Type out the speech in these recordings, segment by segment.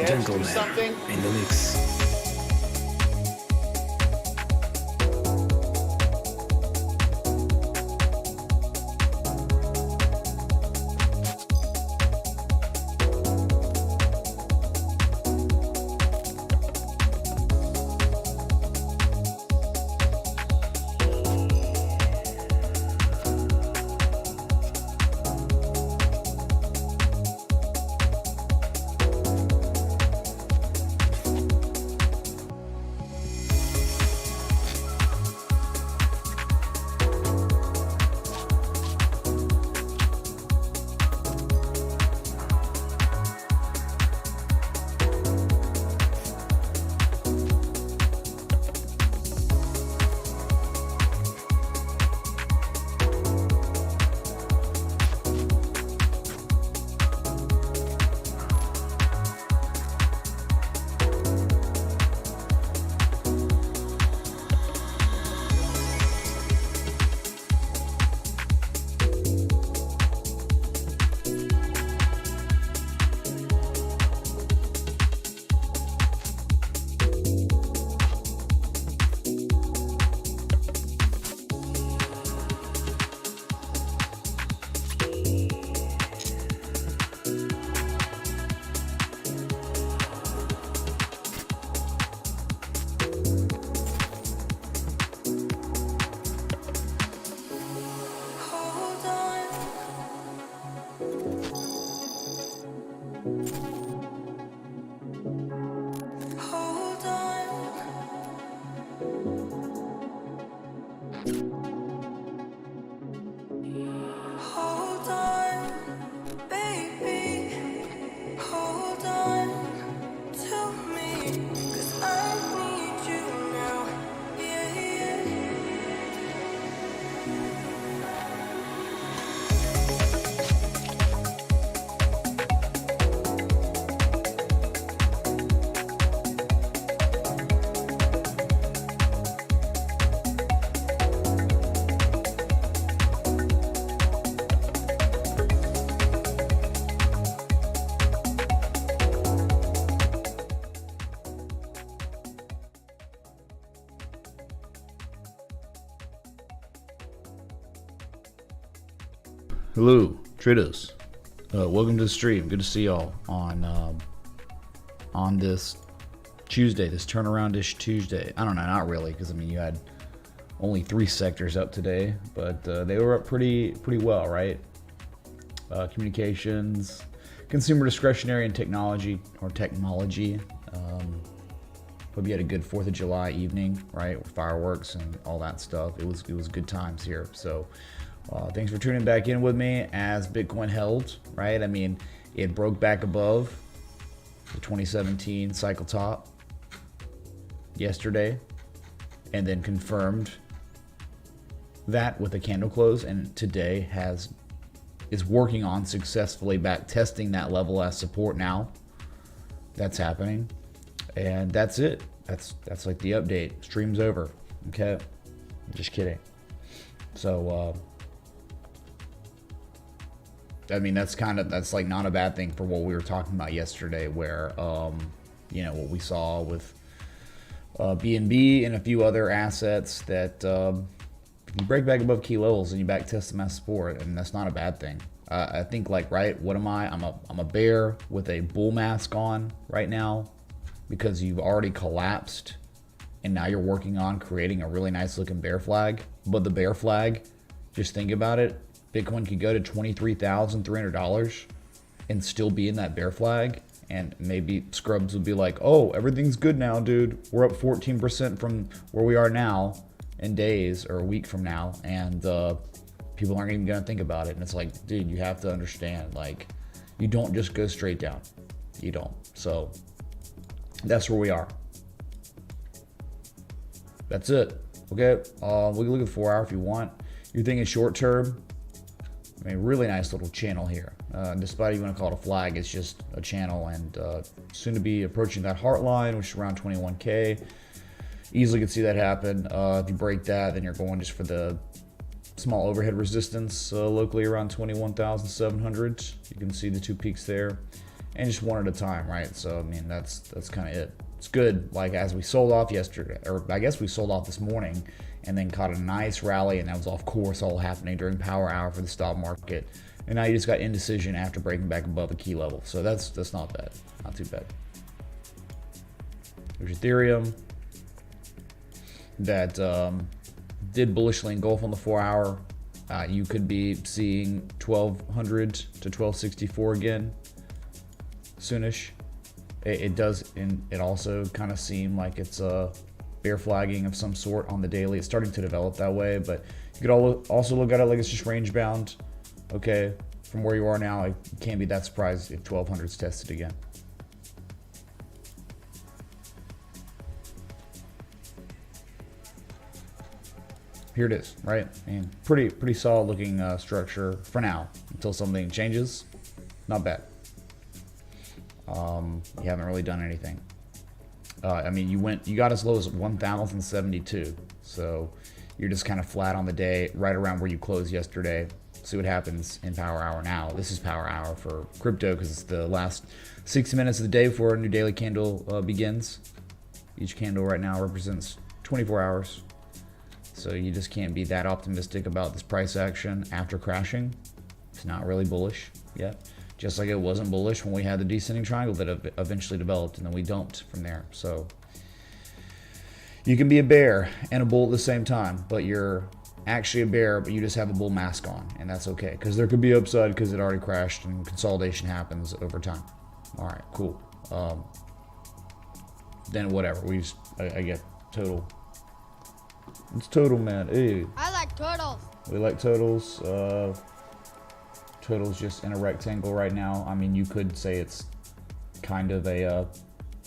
gentlemen in the mix. Hello, traders. Welcome to the stream. Good to see y'all on this Tuesday, this turnaround-ish Tuesday. I don't know, not really, because I mean you had only 3 sectors up today, but they were up pretty well, right? Communications, consumer discretionary, and technology. Hope you had a good 4th of July evening, right? With fireworks and all that stuff. It was good times here. So. Thanks for tuning back in with me as Bitcoin held, right? I mean, it broke back above the 2017 cycle top yesterday and then confirmed that with a candle close, and today is working on successfully back testing that level as support now. That's happening. And that's it. That's like the update. Stream's over. Okay. Just kidding. So I mean, that's like not a bad thing for what we were talking about yesterday, where, you know, what we saw with BNB and a few other assets that you break back above key levels and you back test them as support, and that's not a bad thing. I think, like, right, what am I? I'm a bear with a bull mask on right now because you've already collapsed and now you're working on creating a really nice looking bear flag. But the bear flag, just think about it. Bitcoin could go to $23,300 and still be in that bear flag, and maybe scrubs would be like, oh, everything's good now, dude. We're up 14% from where we are now in days or a week from now, and people aren't even gonna think about it. And it's like, dude, you have to understand, like, you don't just go straight down. You don't. So that's where we are. That's it. Okay. We can look at the 4 hour if you want. You're thinking short term. I mean, really nice little channel here. Despite you want to call it a flag, it's just a channel, and soon to be approaching that heart line, which is around 21K. Easily could see that happen. If you break that, then you're going just for the small overhead resistance locally around 21,700. You can see the 2 peaks there. and just one at a time, right? So I mean, that's kind of it. It's good. Like as we sold off yesterday, or I guess we sold off this morning, and then caught a nice rally, and that was of course all happening during power hour for the stock market. And now you just got indecision after breaking back above a key level. So that's not bad, not too bad. There's Ethereum that did bullishly engulf on the 4 hour. You could be seeing 1200 to 1264 again soonish. It does, and it also kind of seem like it's a bear flagging of some sort on the daily. It's starting to develop that way, but you could also look at it like it's just range bound. Okay, from where you are now, I can't be that surprised if 1200 is tested again. Here it is, right? I mean, pretty solid looking structure for now until something changes. Not bad. You haven't really done anything. I mean, you got as low as 1,072, so you're just kind of flat on the day, right around where you closed yesterday. See what happens in power hour now. This is power hour for crypto because it's the last 60 minutes of the day before a new daily candle begins. Each candle right now represents 24 hours. So you just can't be that optimistic about this price action after crashing. It's not really bullish yet. Just like it wasn't bullish when we had the descending triangle that eventually developed, and then we dumped from there. So you can be a bear and a bull at the same time, but you're actually a bear, but you just have a bull mask on, and that's okay, because there could be upside because it already crashed and consolidation happens over time. All right, cool. Then whatever, I get total. It's total, man. Ew. I like turtles. We like totals. Total's just in a rectangle right now. I mean, you could say it's kind of a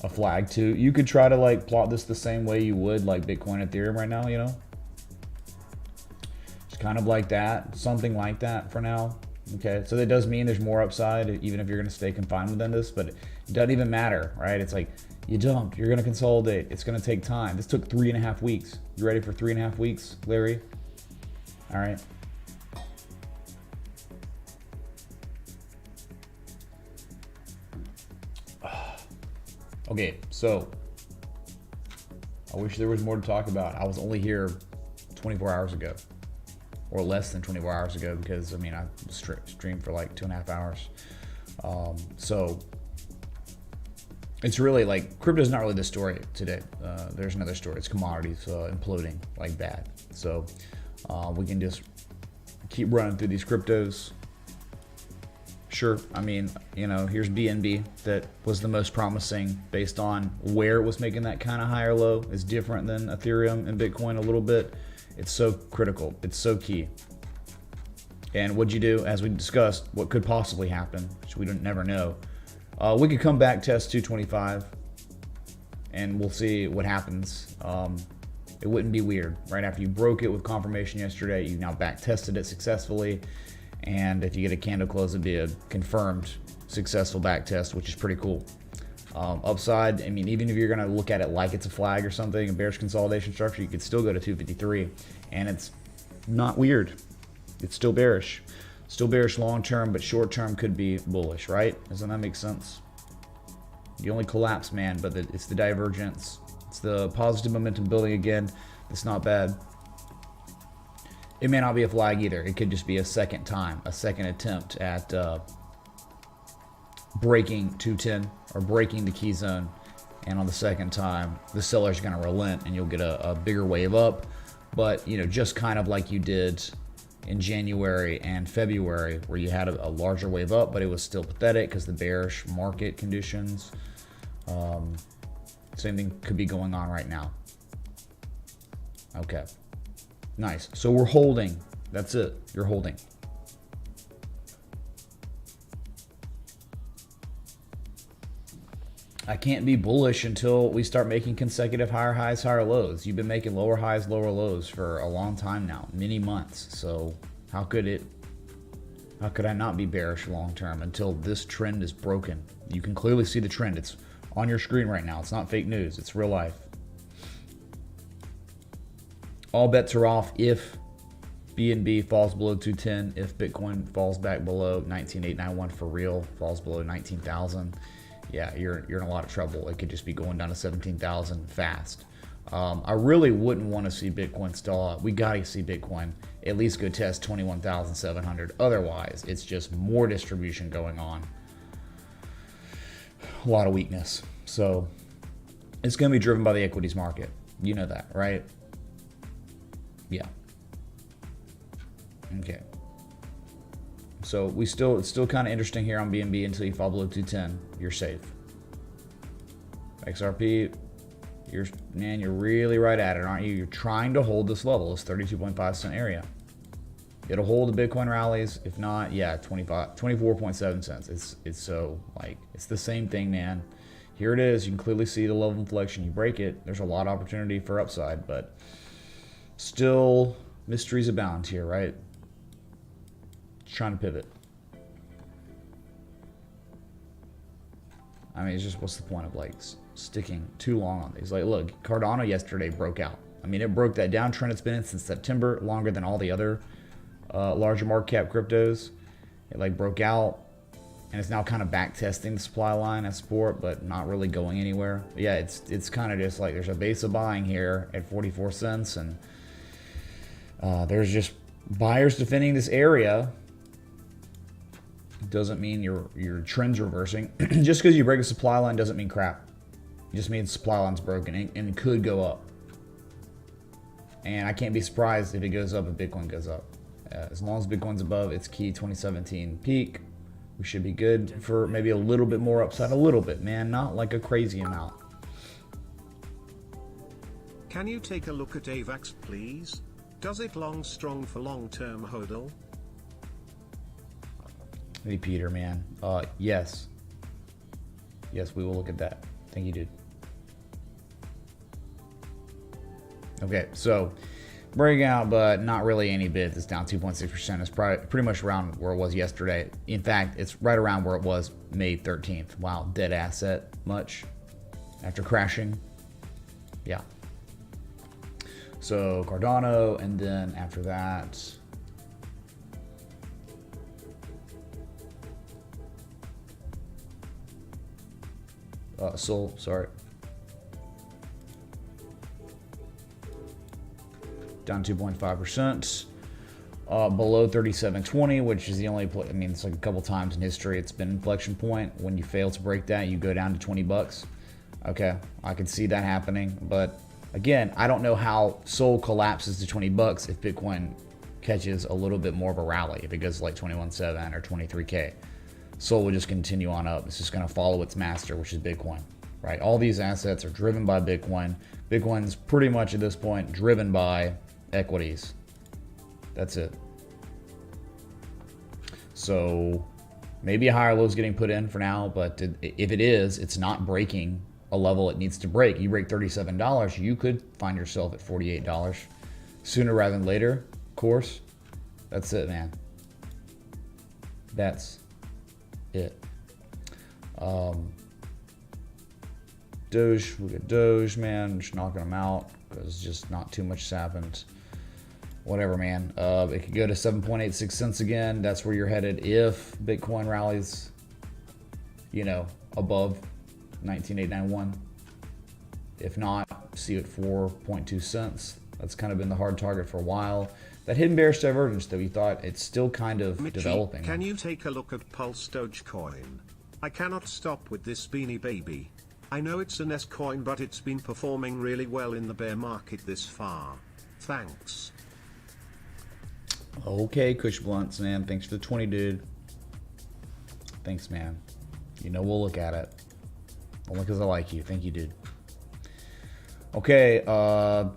flag too. You could try to like plot this the same way you would like Bitcoin, Ethereum right now, you know? It's kind of like that, something like that for now. Okay, so that does mean there's more upside, even if you're gonna stay confined within this, but it doesn't even matter, right? It's like, you dumped, you're gonna consolidate, it's gonna take time. This took 3.5 weeks. You ready for 3.5 weeks, Larry? All right. Okay, so I wish there was more to talk about. I was only here 24 hours ago, or less than 24 hours ago, because I mean, I streamed for like 2.5 hours. So it's really like, crypto's not really the story today. There's another story. It's commodities imploding like bad. So we can just keep running through these cryptos. Sure, I mean, you know, here's BNB that was the most promising based on where it was making that kind of higher low. It's different than Ethereum and Bitcoin a little bit. It's so critical. It's so key. And what'd you do? As we discussed, what could possibly happen, which we don't never know. We could come back, test 225, and we'll see what happens. It wouldn't be weird. Right after you broke it with confirmation yesterday, you now back tested it successfully. And if you get a candle close, it'd be a confirmed successful back test, which is pretty cool. Upside, I mean, even if you're gonna look at it like it's a flag or something, a bearish consolidation structure, you could still go to 253, and it's not weird. It's still bearish. Still bearish long term, but short term could be bullish, right? Doesn't that make sense? You only collapse, man, but it's the divergence. It's the positive momentum building again. It's not bad. It may not be a flag either. It could just be a second attempt at breaking 210 or breaking the key zone. And on the second time, the seller's going to relent and you'll get a bigger wave up. But, you know, just kind of like you did in January and February, where you had a larger wave up, but it was still pathetic because the bearish market conditions. Same thing could be going on right now. Okay. Nice. So we're holding. That's it. You're holding. I can't be bullish until we start making consecutive higher highs, higher lows. You've been making lower highs, lower lows for a long time now, many months. So how could I not be bearish long term until this trend is broken? You can clearly see the trend. It's on your screen right now. It's not fake news. It's real life. All bets are off if BNB falls below 210, if Bitcoin falls back below 19,891 for real, falls below 19,000, yeah, you're in a lot of trouble. It could just be going down to 17,000 fast. I really wouldn't want to see Bitcoin stall up. We got to see Bitcoin at least go test 21,700. Otherwise, it's just more distribution going on. A lot of weakness. So it's going to be driven by the equities market. You know that, right? Yeah. Okay. So it's still kind of interesting here on BNB until you fall below 210. You're safe. XRP, you're really right at it, aren't you? You're trying to hold this level, this 32.5 cent area. It'll hold the Bitcoin rallies. If not, yeah, 24.7 cents. It's so like it's the same thing, man. Here it is. You can clearly see the level of inflection. You break it, there's a lot of opportunity for upside, but still mysteries abound here, right? Just trying to pivot. I mean, it's just what's the point of like sticking too long on these? Like, look, Cardano yesterday broke out. I mean, it broke that downtrend it's been in since September, longer than all the other larger market cap cryptos. It like broke out, and it's now kind of back testing the supply line at support, but not really going anywhere. But yeah, it's kind of just like there's a base of buying here at 44 cents, and there's just buyers defending this area. Doesn't mean your trend's reversing. Just because you break a supply line doesn't mean crap. It just means supply line's broken and it could go up. And I can't be surprised if it goes up if Bitcoin goes up. As long as Bitcoin's above its key 2017 peak, we should be good for maybe a little bit more upside. A little bit, man. Not like a crazy amount. Can you take a look at AVAX, please? Does it long strong for long-term hodl? Hey, Peter, man. Yes. Yes, we will look at that. Thank you, dude. Okay, so breaking out, but not really any bids. It's down 2.6%. It's probably pretty much around where it was yesterday. In fact, it's right around where it was May 13th. Wow, dead asset much after crashing. Yeah. So Cardano, and then after that, Sol, sorry. Down 2.5%. Below 37.20, which is the only place, I mean, it's like a couple times in history it's been an inflection point. When you fail to break that, you go down to 20 bucks. Okay, I can see that happening, but again, I don't know how Sol collapses to 20 bucks if Bitcoin catches a little bit more of a rally. If it goes to like 21.7 or 23K, Sol will just continue on up. It's just going to follow its master, which is Bitcoin, right? All these assets are driven by Bitcoin. Bitcoin's pretty much at this point driven by equities. That's it. So maybe a higher low is getting put in for now, but if it is, it's not breaking a level it needs to break. You break $37, you could find yourself at $48 sooner rather than later, of course. That's it, man. That's it. Doge, we got Doge, man. Just knocking them out because just not too much has happened. Whatever, man. It could go to 7.86 cents again. That's where you're headed if Bitcoin rallies, you know, above 19,891. If not, see it 4.2 cents. That's kind of been the hard target for a while. That hidden bearish divergence, though, we thought it's still kind of Mitchie, developing. Can you take a look at Pulse Dogecoin? I cannot stop with this beanie baby. I know it's an S coin, but it's been performing really well in the bear market this far. Thanks. Okay, Kush Blunts, man. Thanks for the 20, dude. Thanks, man. You know we'll look at it. Only because I like you. Thank you, dude. Okay,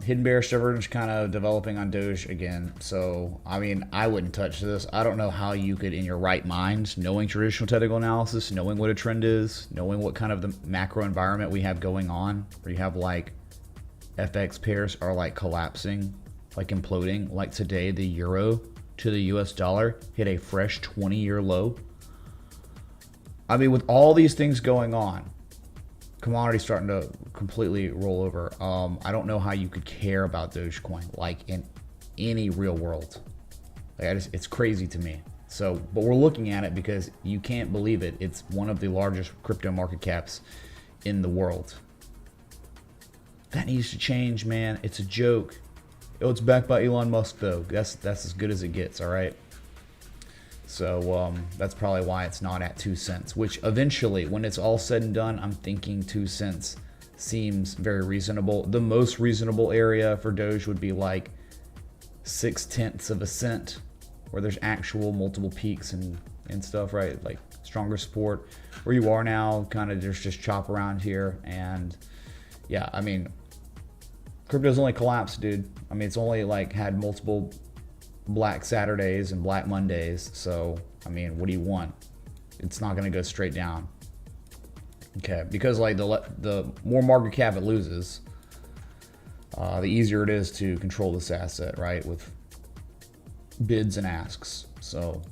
hidden bearish divergence kind of developing on Doge again. So, I mean, I wouldn't touch this. I don't know how you could, in your right mind, knowing traditional technical analysis, knowing what a trend is, knowing what kind of the macro environment we have going on, where you have like FX pairs are like collapsing, like imploding. Like today, the euro to the US dollar hit a fresh 20-year low. I mean, with all these things going on, commodities starting to completely roll over. I don't know how you could care about Dogecoin like in any real world. Like it's crazy to me. So, but we're looking at it because you can't believe it. It's one of the largest crypto market caps in the world. That needs to change, man. It's a joke. Oh, it's backed by Elon Musk, though. That's as good as it gets, all right? So that's probably why it's not at 2 cents, which eventually, when it's all said and done, I'm thinking 2 cents seems very reasonable. The most reasonable area for Doge would be like 0.6 of a cent, where there's actual multiple peaks and stuff, right? Like stronger support. Where you are now, kind of there's just chop around here. And yeah, I mean, crypto's only collapsed, dude. I mean, it's only like had multiple Black Saturdays and Black Mondays. So, I mean, what do you want? It's not going to go straight down. Okay, because like the more market cap it loses, the easier it is to control this asset, right? With bids and asks. So,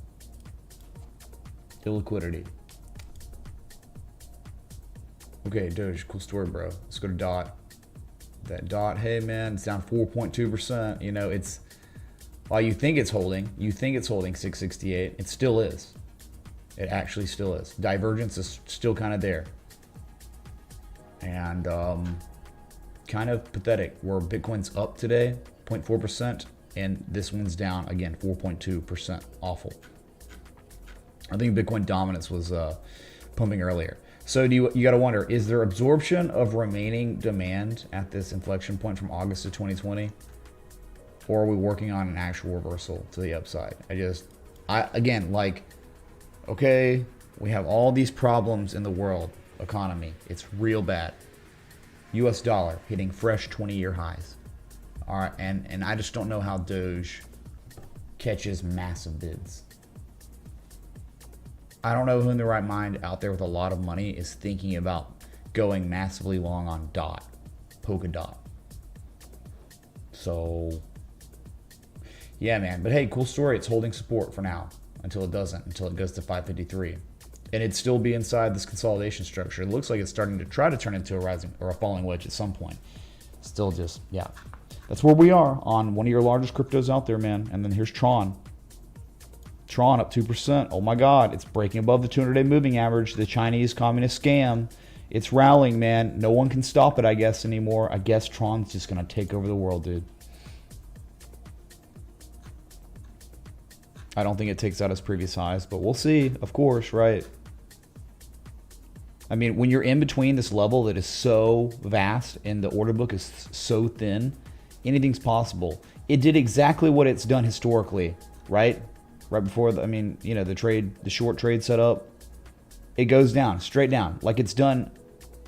illiquidity. Okay, Doge, cool story, bro. Let's go to DOT. That DOT, hey man, it's down 4.2%. You know, it's while you think it's holding 668, it still is. It actually still is. Divergence is still kind of there. And kind of pathetic where Bitcoin's up today, 0.4%, and this one's down again, 4.2%. Awful. I think Bitcoin dominance was pumping earlier. So you got to wonder, is there absorption of remaining demand at this inflection point from August of 2020? Or are we working on an actual reversal to the upside? Again, like, okay, we have all these problems in the world economy. It's real bad. US dollar hitting fresh 20-year highs. All right, and I just don't know how Doge catches massive bids. I don't know who in their right mind out there with a lot of money is thinking about going massively long on Polkadot. So, yeah, man. But hey, cool story. It's holding support for now until it doesn't, until it goes to 553. And it'd still be inside this consolidation structure. It looks like it's starting to try to turn into a rising or a falling wedge at some point. Still just, yeah. That's where we are on one of your largest cryptos out there, man. And then here's Tron. Tron up 2%. Oh my God, it's breaking above the 200-day moving average. The Chinese communist scam. It's rallying, man. No one can stop it, I guess, anymore. I guess Tron's just going to take over the world, dude. I don't think it takes out its previous highs, but we'll see, of course, right? I mean, when you're in between this level that is so vast and the order book is so thin, anything's possible. It did exactly what it's done historically, right? Right before, the short trade setup, it goes down, straight down, like it's done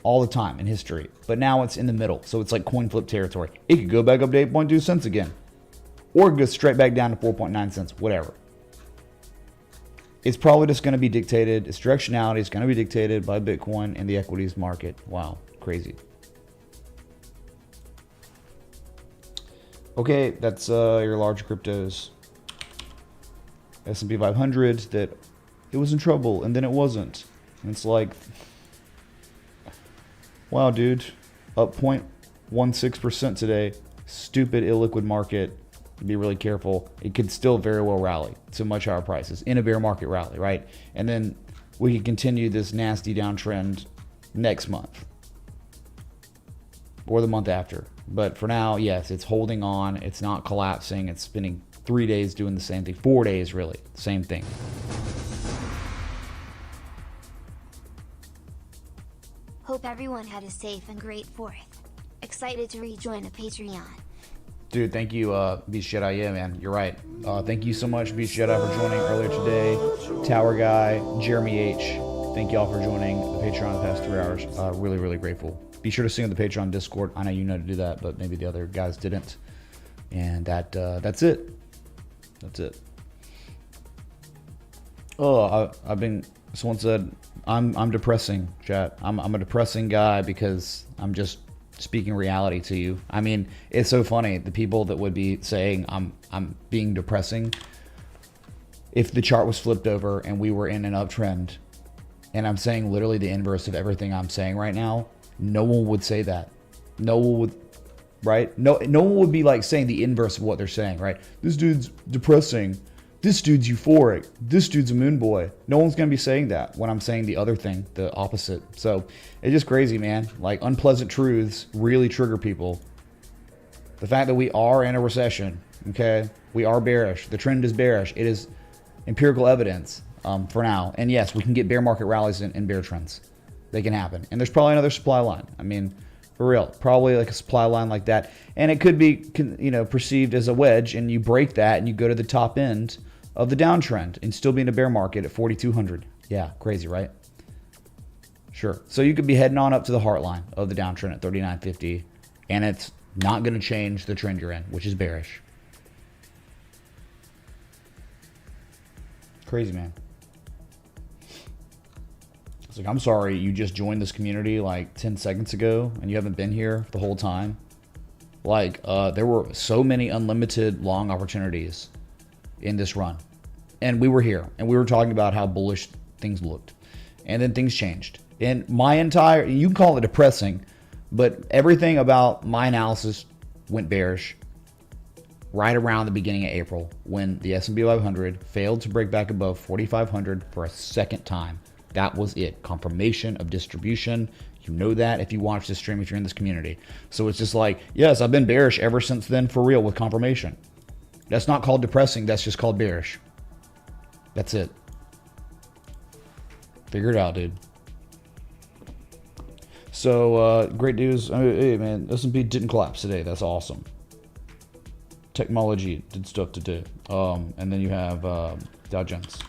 all the time in history. But now it's in the middle, so it's like coin flip territory. It could go back up to 8.2 cents again, or it goes straight back down to 4.9 cents, whatever. It's probably just going to be dictated, its directionality is going to be dictated by Bitcoin and the equities market. Wow, crazy. Okay, that's your large cryptos. S&P 500, that it was in trouble and then it wasn't. And it's like, wow, dude, up 0.16% today. Stupid illiquid market. Be really careful. It could still very well rally to much higher prices in a bear market rally, right? And then we could continue this nasty downtrend next month or the month after. But for now, yes, it's holding on. It's not collapsing. It's spending 3 days doing the same thing. 4 days, really. Same thing. Hope everyone had a safe and great 4th. Excited to rejoin a Patreon. Dude, thank you, Beast Jedi. Yeah, man, you're right. Thank you so much, Beast Jedi, for joining earlier today. Tower Guy, Jeremy H. Thank y'all for joining the Patreon the past 3 hours. Really, really grateful. Be sure to see on the Patreon Discord. I know you know to do that, but maybe the other guys didn't. And that's it. That's it. Oh, someone said, I'm depressing, chat. I'm a depressing guy because I'm just speaking reality to you. I mean, it's so funny. The people that would be saying I'm being depressing, if the chart was flipped over and we were in an uptrend, and I'm saying literally the inverse of everything I'm saying right now, no one would say that. No one would, right? No one would be like saying the inverse of what they're saying, right? This dude's depressing. this dude's euphoric. This dude's a moon boy. No one's going to be saying that when I'm saying the other thing, the opposite. So it's just crazy, man. Like, unpleasant truths really trigger people. The fact that we are in a recession, okay? We are bearish. The trend is bearish. It is empirical evidence for now. And yes, we can get bear market rallies and bear trends. They can happen. And there's probably another supply line. I mean, for real, probably like a supply line like that. And it could be, you know, perceived as a wedge, and you break that and you go to the top end of the downtrend and still be in a bear market at 4,200. Yeah, crazy, right? Sure. So you could be heading on up to the heart line of the downtrend at 39.50, and it's not going to change the trend you're in, which is bearish. Crazy, man. It's like, I'm sorry, you just joined this community like 10 seconds ago and you haven't been here the whole time. Like, there were so many unlimited long opportunities in this run. And we were here and we were talking about how bullish things looked. And then things changed. And my entire, you can call it depressing, but everything about my analysis went bearish right around the beginning of April when the S&P 500 failed to break back above 4,500 for a second time. That was it. Confirmation of distribution. You know that if you watch this stream, if you're in this community. So it's just like, yes, I've been bearish ever since then for real with confirmation. That's not called depressing. That's just called bearish. That's it. Figure it out, dude. So, great news. I mean, hey, man, S&P didn't collapse today. That's awesome. Technology did stuff today. And then you have Dow Jones.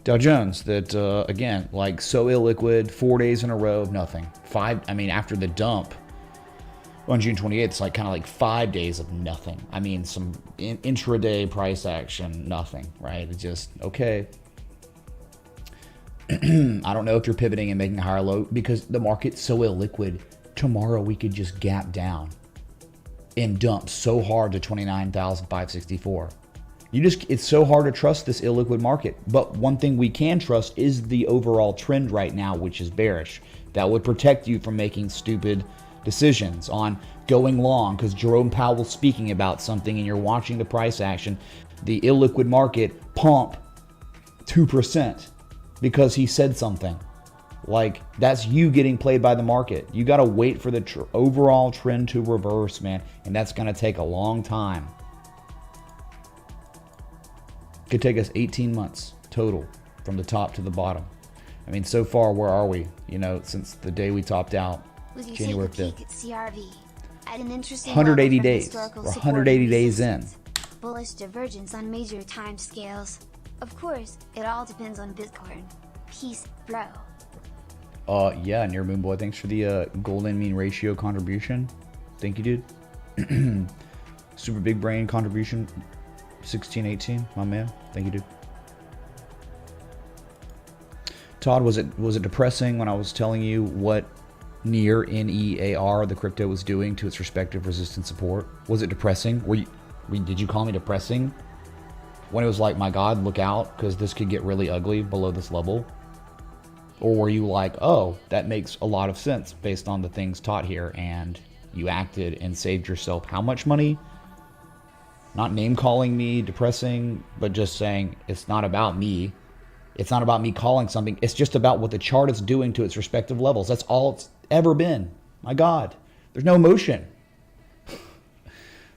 Dow Jones that, again, like so illiquid, 4 days in a row of nothing. After the dump on June 28th, it's like kind of like 5 days of nothing. I mean, some intraday price action, nothing, right? It's just, okay. I don't know if you're pivoting and making a higher low because the market's so illiquid. Tomorrow we could just gap down and dump so hard to 29,564. It's so hard to trust this illiquid market. But one thing we can trust is the overall trend right now, which is bearish. That would protect you from making stupid decisions on going long because Jerome Powell's speaking about something and you're watching the price action. The illiquid market pump 2% because he said something. Like, that's you getting played by the market. You got to wait for the overall trend to reverse, man. And that's going to take a long time. Could take us 18 months total from the top to the bottom. I mean, so far, where are we? You know, since the day we topped out, January 5th. At CRV, at an interesting 180 days. We're 180 days in. Bullish divergence on major time scales. Of course, it all depends on Bitcoin. Peace, bro. Yeah, Near Moon Boy, thanks for the golden mean ratio contribution. Thank you, dude. Super big brain contribution. 1618, my man. Thank you, dude. Todd, was it depressing when I was telling you what near NEAR the crypto was doing to its respective resistance support? Was it depressing? Did you call me depressing when it was like, my God, look out because this could get really ugly below this level? Or were you like, oh, that makes a lot of sense based on the things taught here, and you acted and saved yourself how much money? Not name calling me depressing, but just saying it's not about me. It's not about me calling something. It's just about what the chart is doing to its respective levels. That's all it's ever been. My God, there's no emotion.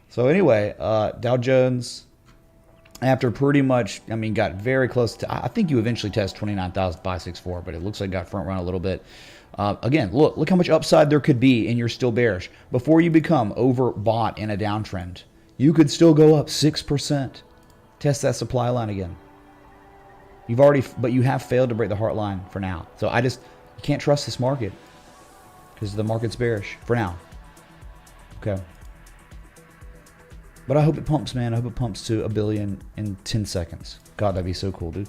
So anyway, Dow Jones, after pretty much, got very close to, I think you eventually test 29,564, but it looks like got front run a little bit. Again, look how much upside there could be, and you're still bearish. Before you become overbought in a downtrend, you could still go up 6%. Test that supply line again. But you have failed to break the heart line for now. So you can't trust this market because the market's bearish for now. Okay. But I hope it pumps, man. I hope it pumps to 1 billion in 10 seconds. God, that'd be so cool, dude.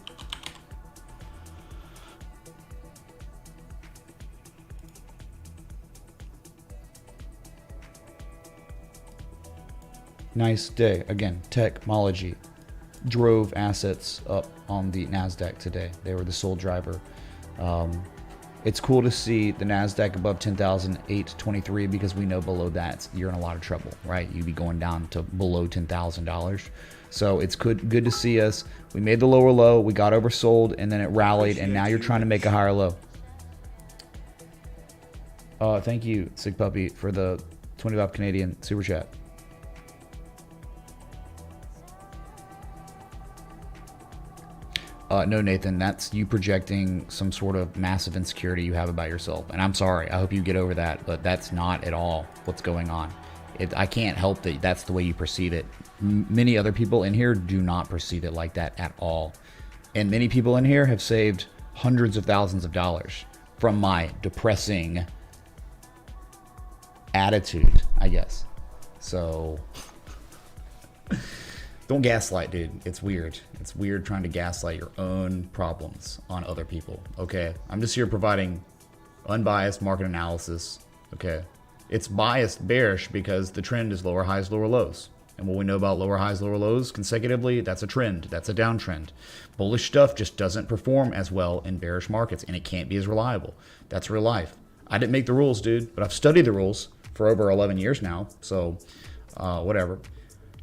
Nice day. Again, technology drove assets up on the Nasdaq today. They were the sole driver. It's cool to see the Nasdaq above 10,823 because we know below that you're in a lot of trouble, right? You'd be going down to below $10,000. So it's good to see us. We made the lower low, we got oversold, and then it rallied, and now you're trying to make a higher low. Thank you, Sick Puppy, for the 25 Canadian super chat. No, Nathan, that's you projecting some sort of massive insecurity you have about yourself. And I'm sorry, I hope you get over that, but that's not at all what's going on. I can't help that that's the way you perceive it. Many other people in here do not perceive it like that at all. And many people in here have saved hundreds of thousands of dollars from my depressing attitude, I guess. So don't gaslight, dude. It's weird. It's weird trying to gaslight your own problems on other people. Okay, I'm just here providing unbiased market analysis. Okay, it's biased bearish because the trend is lower highs, lower lows. And what we know about lower highs, lower lows consecutively, that's a trend. That's a downtrend. Bullish stuff just doesn't perform as well in bearish markets, and it can't be as reliable. That's real life. I didn't make the rules, dude, but I've studied the rules for over 11 years now. So whatever.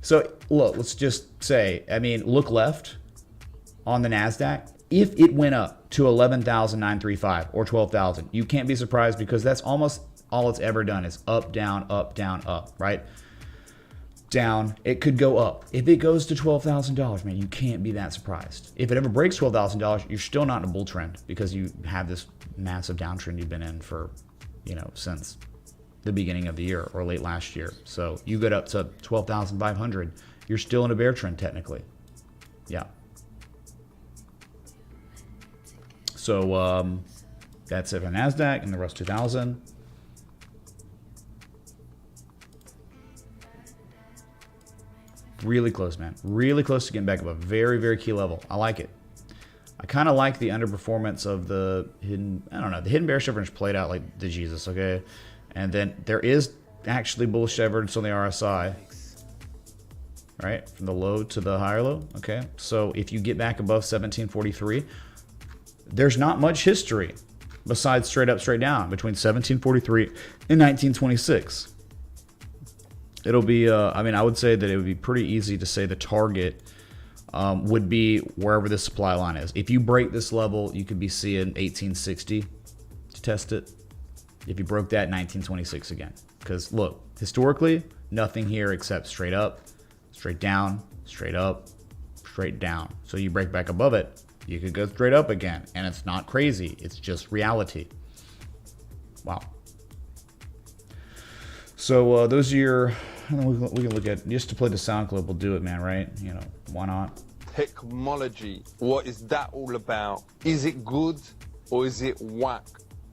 So look, let's just say, I mean, look left on the Nasdaq. If it went up to 11,935 or 12,000, you can't be surprised because that's almost all it's ever done is up, down, up, right? Down. It could go up. If it goes to $12,000, man, you can't be that surprised. If it ever breaks $12,000, you're still not in a bull trend because you have this massive downtrend you've been in for, you know, since the beginning of the year or late last year. So you get up to 12,500, you're still in a bear trend technically. Yeah. So that's it for NASDAQ and the Russell 2000. Really close, man. Really close to getting back up a very, very key level. I like it. I kind of like the underperformance of the hidden, I don't know, the hidden bearish divergence played out like the Jesus, okay? And then there is actually bullish divergence on the RSI, right? From the low to the higher low, okay? So if you get back above 1743, there's not much history besides straight up, straight down between 1743 and 1926. It'll be, I mean, I would say that it would be pretty easy to say the target would be wherever the supply line is. If you break this level, you could be seeing 1860 to test it. If you broke that, 1926 again. Because look, historically, nothing here except straight up, straight down, straight up, straight down. So you break back above it, you could go straight up again. And it's not crazy. It's just reality. Wow. So those are your, we can look at, just to play the sound clip, we'll do it, man, right? You know, why not? Technology, what is that all about? Is it good or is it whack?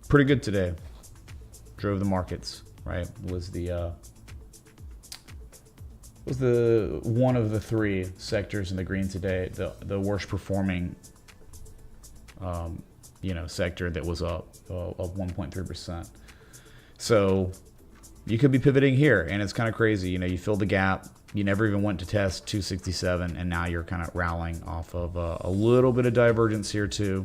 Pretty good today. Drove the markets, right? Was the one of the three sectors in the green today, the worst performing you know, sector that was up of 1.3%. So you could be pivoting here, and it's kind of crazy. You know, you filled the gap. You never even went to test 267, and now you're kind of rallying off of a little bit of divergence here too.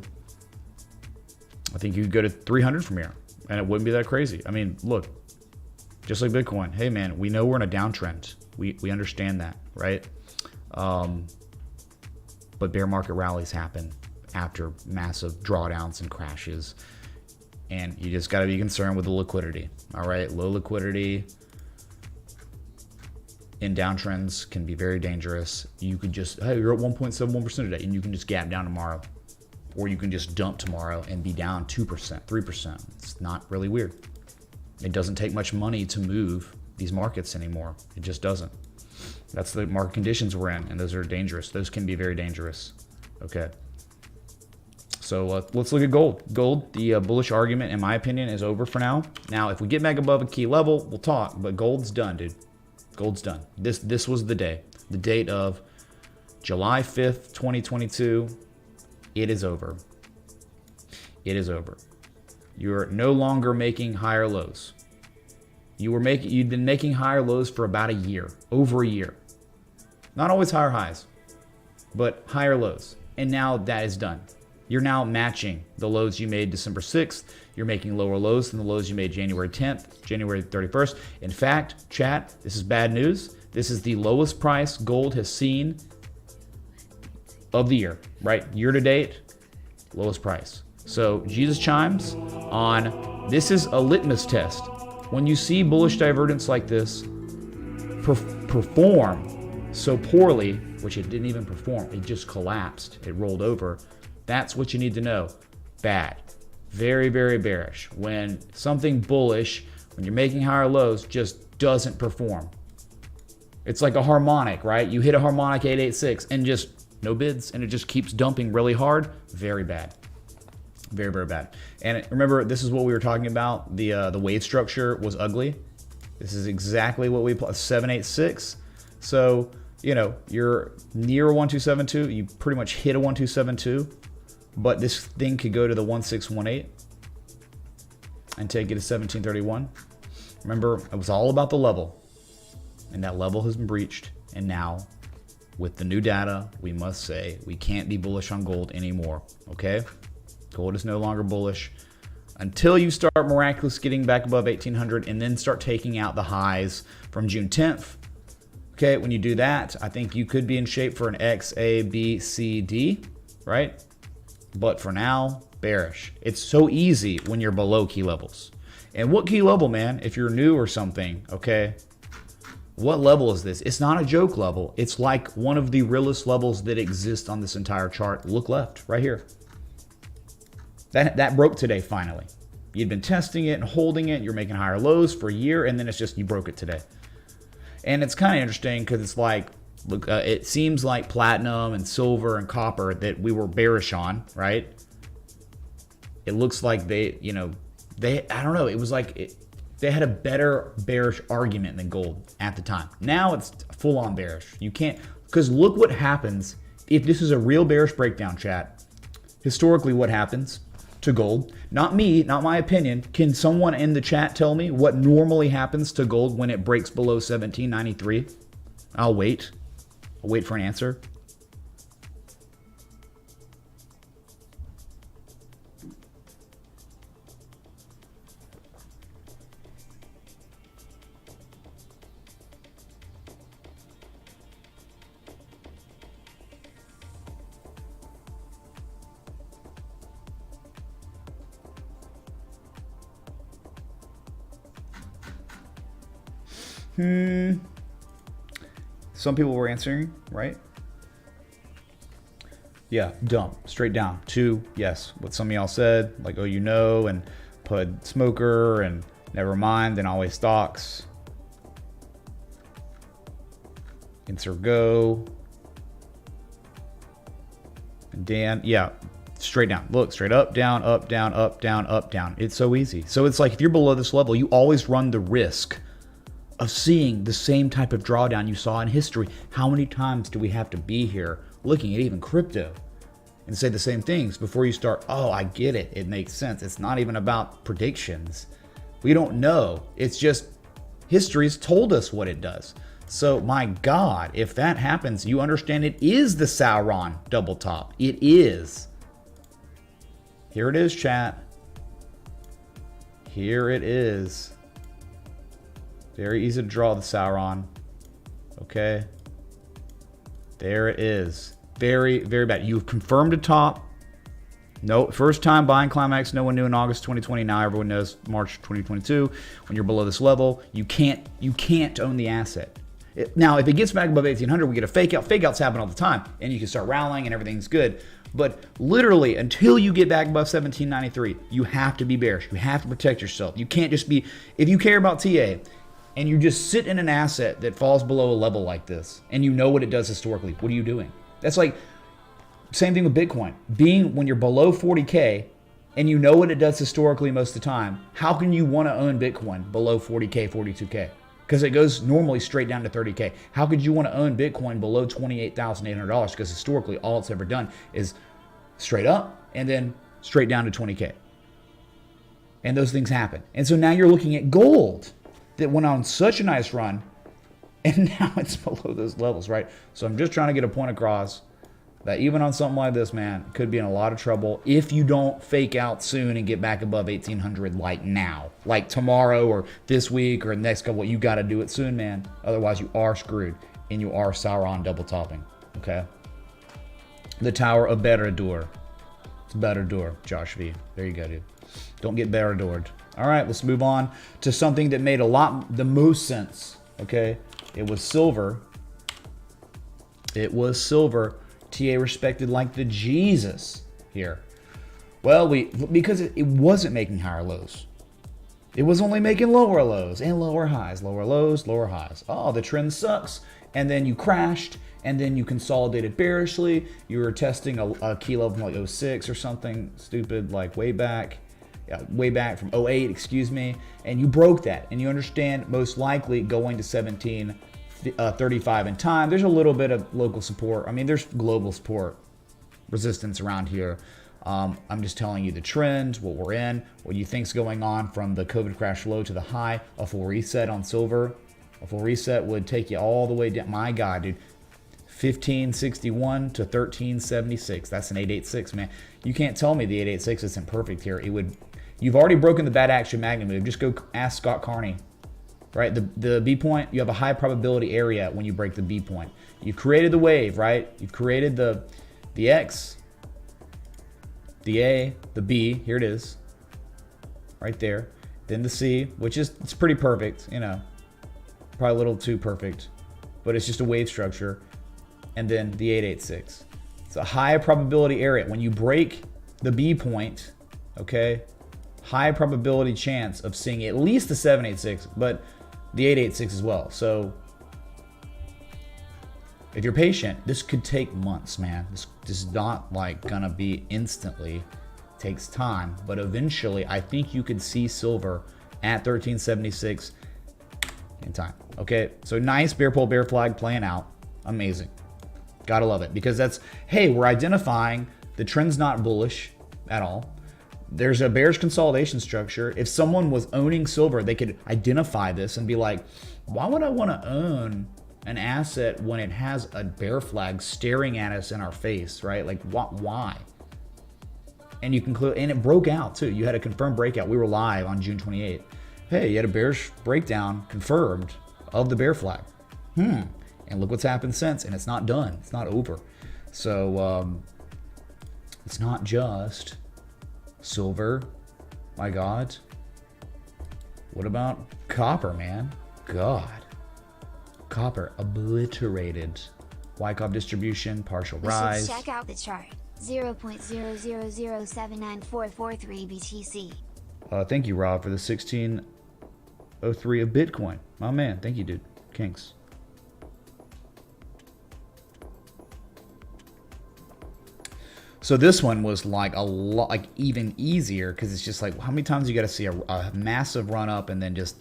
I think you could go to 300 from here, and it wouldn't be that crazy. I mean, look, just like Bitcoin. Hey, man, we know we're in a downtrend. We understand that, right? But bear market rallies happen after massive drawdowns and crashes. And you just got to be concerned with the liquidity. All right, low liquidity in downtrends can be very dangerous. You could just, hey, you're at 1.71% today, and you can just gap down tomorrow, or you can just dump tomorrow and be down 2%, 3%. It's not really weird. It doesn't take much money to move these markets anymore. It just doesn't. That's the market conditions we're in, and those are dangerous. Those can be very dangerous. Okay. So let's look at gold. Gold, the bullish argument, in my opinion, is over for now. Now, if we get back above a key level, we'll talk. But gold's done, dude. Gold's done. This was the day. The date of July 5th, 2022. It is over. It is over. You're no longer making higher lows. You'd been making higher lows for about a year, over a year. Not always higher highs, but higher lows. And now that is done. You're now matching the lows you made December 6th. You're making lower lows than the lows you made January 10th, January 31st. In fact, chat, this is bad news. This is the lowest price gold has seen of the year, right? Year to date, lowest price. So Jesus chimes on, this is a litmus test. When you see bullish divergence like this perform so poorly, which it didn't even perform, it just collapsed, it rolled over, that's what you need to know. Bad. Very, very bearish. When something bullish, when you're making higher lows, just doesn't perform. It's like a harmonic, right? You hit a harmonic 886 and just no bids, and it just keeps dumping really hard. Very bad. Very, very bad. And remember, this is what we were talking about. The wave structure was ugly. This is exactly what we applied. 786. So, you know, you're near a 1272. You pretty much hit a 1272. But this thing could go to the 1618 and take it to 1731. Remember, it was all about the level. And that level has been breached. And now, with the new data, we must say we can't be bullish on gold anymore. Okay? Gold is no longer bullish until you start miraculously getting back above 1800 and then start taking out the highs from June 10th. Okay, when you do that, I think you could be in shape for an X, A, B, C, D, right? But for now, bearish. It's so easy when you're below key levels. And what key level, man, if you're new or something, okay? What level is this? It's not a joke level. It's like one of the realest levels that exist on this entire chart. Look left, right here. That broke today, finally. You'd been testing it and holding it. You're making higher lows for a year, and then it's just you broke it today. And it's kind of interesting because it's like, look, it seems like platinum and silver and copper that we were bearish on, right? It looks like they, you know, I don't know. It was like they had a better bearish argument than gold at the time. Now it's full on bearish. You can't, because look what happens if this is a real bearish breakdown, chat. Historically, what happens to gold? Not me, not my opinion. Can someone in the chat tell me what normally happens to gold when it breaks below 1793? I'll wait. I'll wait for an answer. Some people were answering, right? Yeah, dump, straight down. 2, yes, what some of y'all said, like, oh, you know, and put smoker and never mind, and always stocks. Insert go. And Dan, yeah, straight down. Look, straight up, down, up, down, up, down, up, down. It's so easy. So it's like if you're below this level, you always run the risk of seeing the same type of drawdown you saw in history. How many times do we have to be here looking at even crypto and say the same things before you start, oh, I get it. It makes sense. It's not even about predictions. We don't know. It's just history's told us what it does. So my God, if that happens, you understand it is the Sauron double top. It is. Here it is, chat. Here it is. Very easy to draw the Sauron. Okay. There it is. Very, very bad. You've confirmed a top. No, first time buying climax. No one knew in August 2020. Now everyone knows March 2022. When you're below this level, you can't own the asset. Now, if it gets back above 1800, we get a fake out. Fake outs happen all the time, and you can start rallying and everything's good. But literally, until you get back above 1793, you have to be bearish. You have to protect yourself. You can't just be, if you care about TA, and you just sit in an asset that falls below a level like this, and you know what it does historically, what are you doing? That's like, same thing with Bitcoin. When you're below 40K, and you know what it does historically most of the time, how can you want to own Bitcoin below 40K, 42K? Because it goes normally straight down to 30K. How could you want to own Bitcoin below $28,800? Because historically, all it's ever done is straight up and then straight down to 20K. And those things happen. And so now you're looking at gold that went on such a nice run, and now it's below those levels, right? So I'm just trying to get a point across. that even on something like this, man, could be in a lot of trouble if you don't fake out soon and get back above 1800 like now, like tomorrow or this week or the next couple. You got to do it soon, man. Otherwise, you are screwed and you are sour on double topping. Okay. The Tower of Berador. It's Berador, Josh V. There you go, dude. Don't get Beradored. All right, let's move on to something that made the most sense. Okay. It was silver. It was silver. TA respected like the Jesus here. Well, because it wasn't making higher lows. It was only making lower lows and lower highs, lower lows, lower highs. Oh, the trend sucks. And then you crashed, and then you consolidated bearishly. You were testing a key level from like 06 or something stupid, like way back from 08, excuse me. And you broke that. And you understand most likely going to 1735 in time. There's a little bit of local support. I mean, there's global support resistance around here. I'm just telling you the trend, what we're in, what you think's going on from the COVID crash low to the high. A full reset on silver. A full reset would take you all the way down. My God, dude. 1561 to 1376. That's an 886, man. You can't tell me the 886 isn't perfect here. You've already broken the bad action magnet move. Just go ask Scott Carney. Right, the B point, you have a high probability area when you break the B point. You've created the wave, right? You've created the X, the A, the B. Here it is, right there. Then the C, which it's pretty perfect, you know, probably a little too perfect, but it's just a wave structure. And then the 886. It's a high probability area when you break the B point. Okay, high probability chance of seeing at least the 786, but the 886 as well. So if you're patient, this could take months, man. This is not like gonna be instantly. It takes time, but eventually I think you could see silver at 1376 in time. Okay, so nice bear pole, bear flag playing out. Amazing. Gotta love it, because that's, hey, we're identifying the trend's not bullish at all. There's a bearish consolidation structure. If someone was owning silver, they could identify this and be like, why would I want to own an asset when it has a bear flag staring at us in our face, right? Like, why? And you conclude, and it broke out too. You had a confirmed breakout. We were live on June 28th. Hey, you had a bearish breakdown confirmed of the bear flag. And look what's happened since, and it's not done. It's not over. So it's not just silver, my God. What about copper, man? God. Copper obliterated. Wyckoff distribution, partial rise. Check out the chart. 0.000794443 BTC. Thank you, Rob, for the 1603 of Bitcoin. My man, thank you, dude. Kinks. So this one was like a lot, like even easier, because it's just like, how many times you got to see a massive run up and then just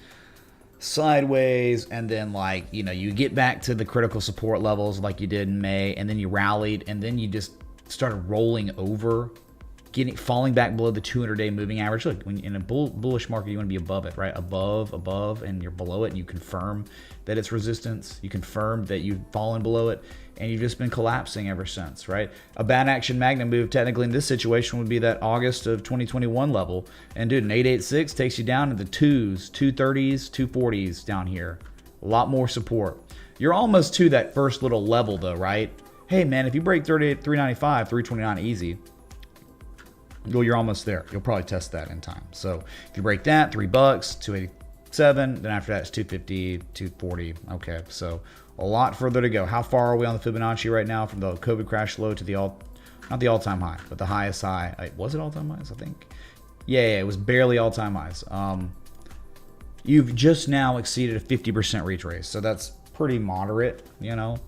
sideways, and then like, you know, you get back to the critical support levels like you did in May, and then you rallied, and then you just started rolling over, falling back below the 200-day moving average. Look, when in a bullish market, you want to be above it, right? Above, and you're below it, and you confirm that it's resistance. You confirm that you've fallen below it, and you've just been collapsing ever since, right? A bad action magnet move, technically in this situation, would be that August of 2021 level. And dude, an 886 takes you down into twos, 230s, 240s down here. A lot more support. You're almost to that first little level though, right? Hey man, if you break 38, 395, 329 easy, well, you're almost there. You'll probably test that in time. So if you break that, $3, 287, then after that it's 250, 240. Okay, so a lot further to go. How far are we on the Fibonacci right now from the COVID crash low to the not the all-time high, but the highest high? Was it all-time highs, I think? Yeah, it was barely all-time highs. You've just now exceeded a 50% retrace, so that's pretty moderate, you know.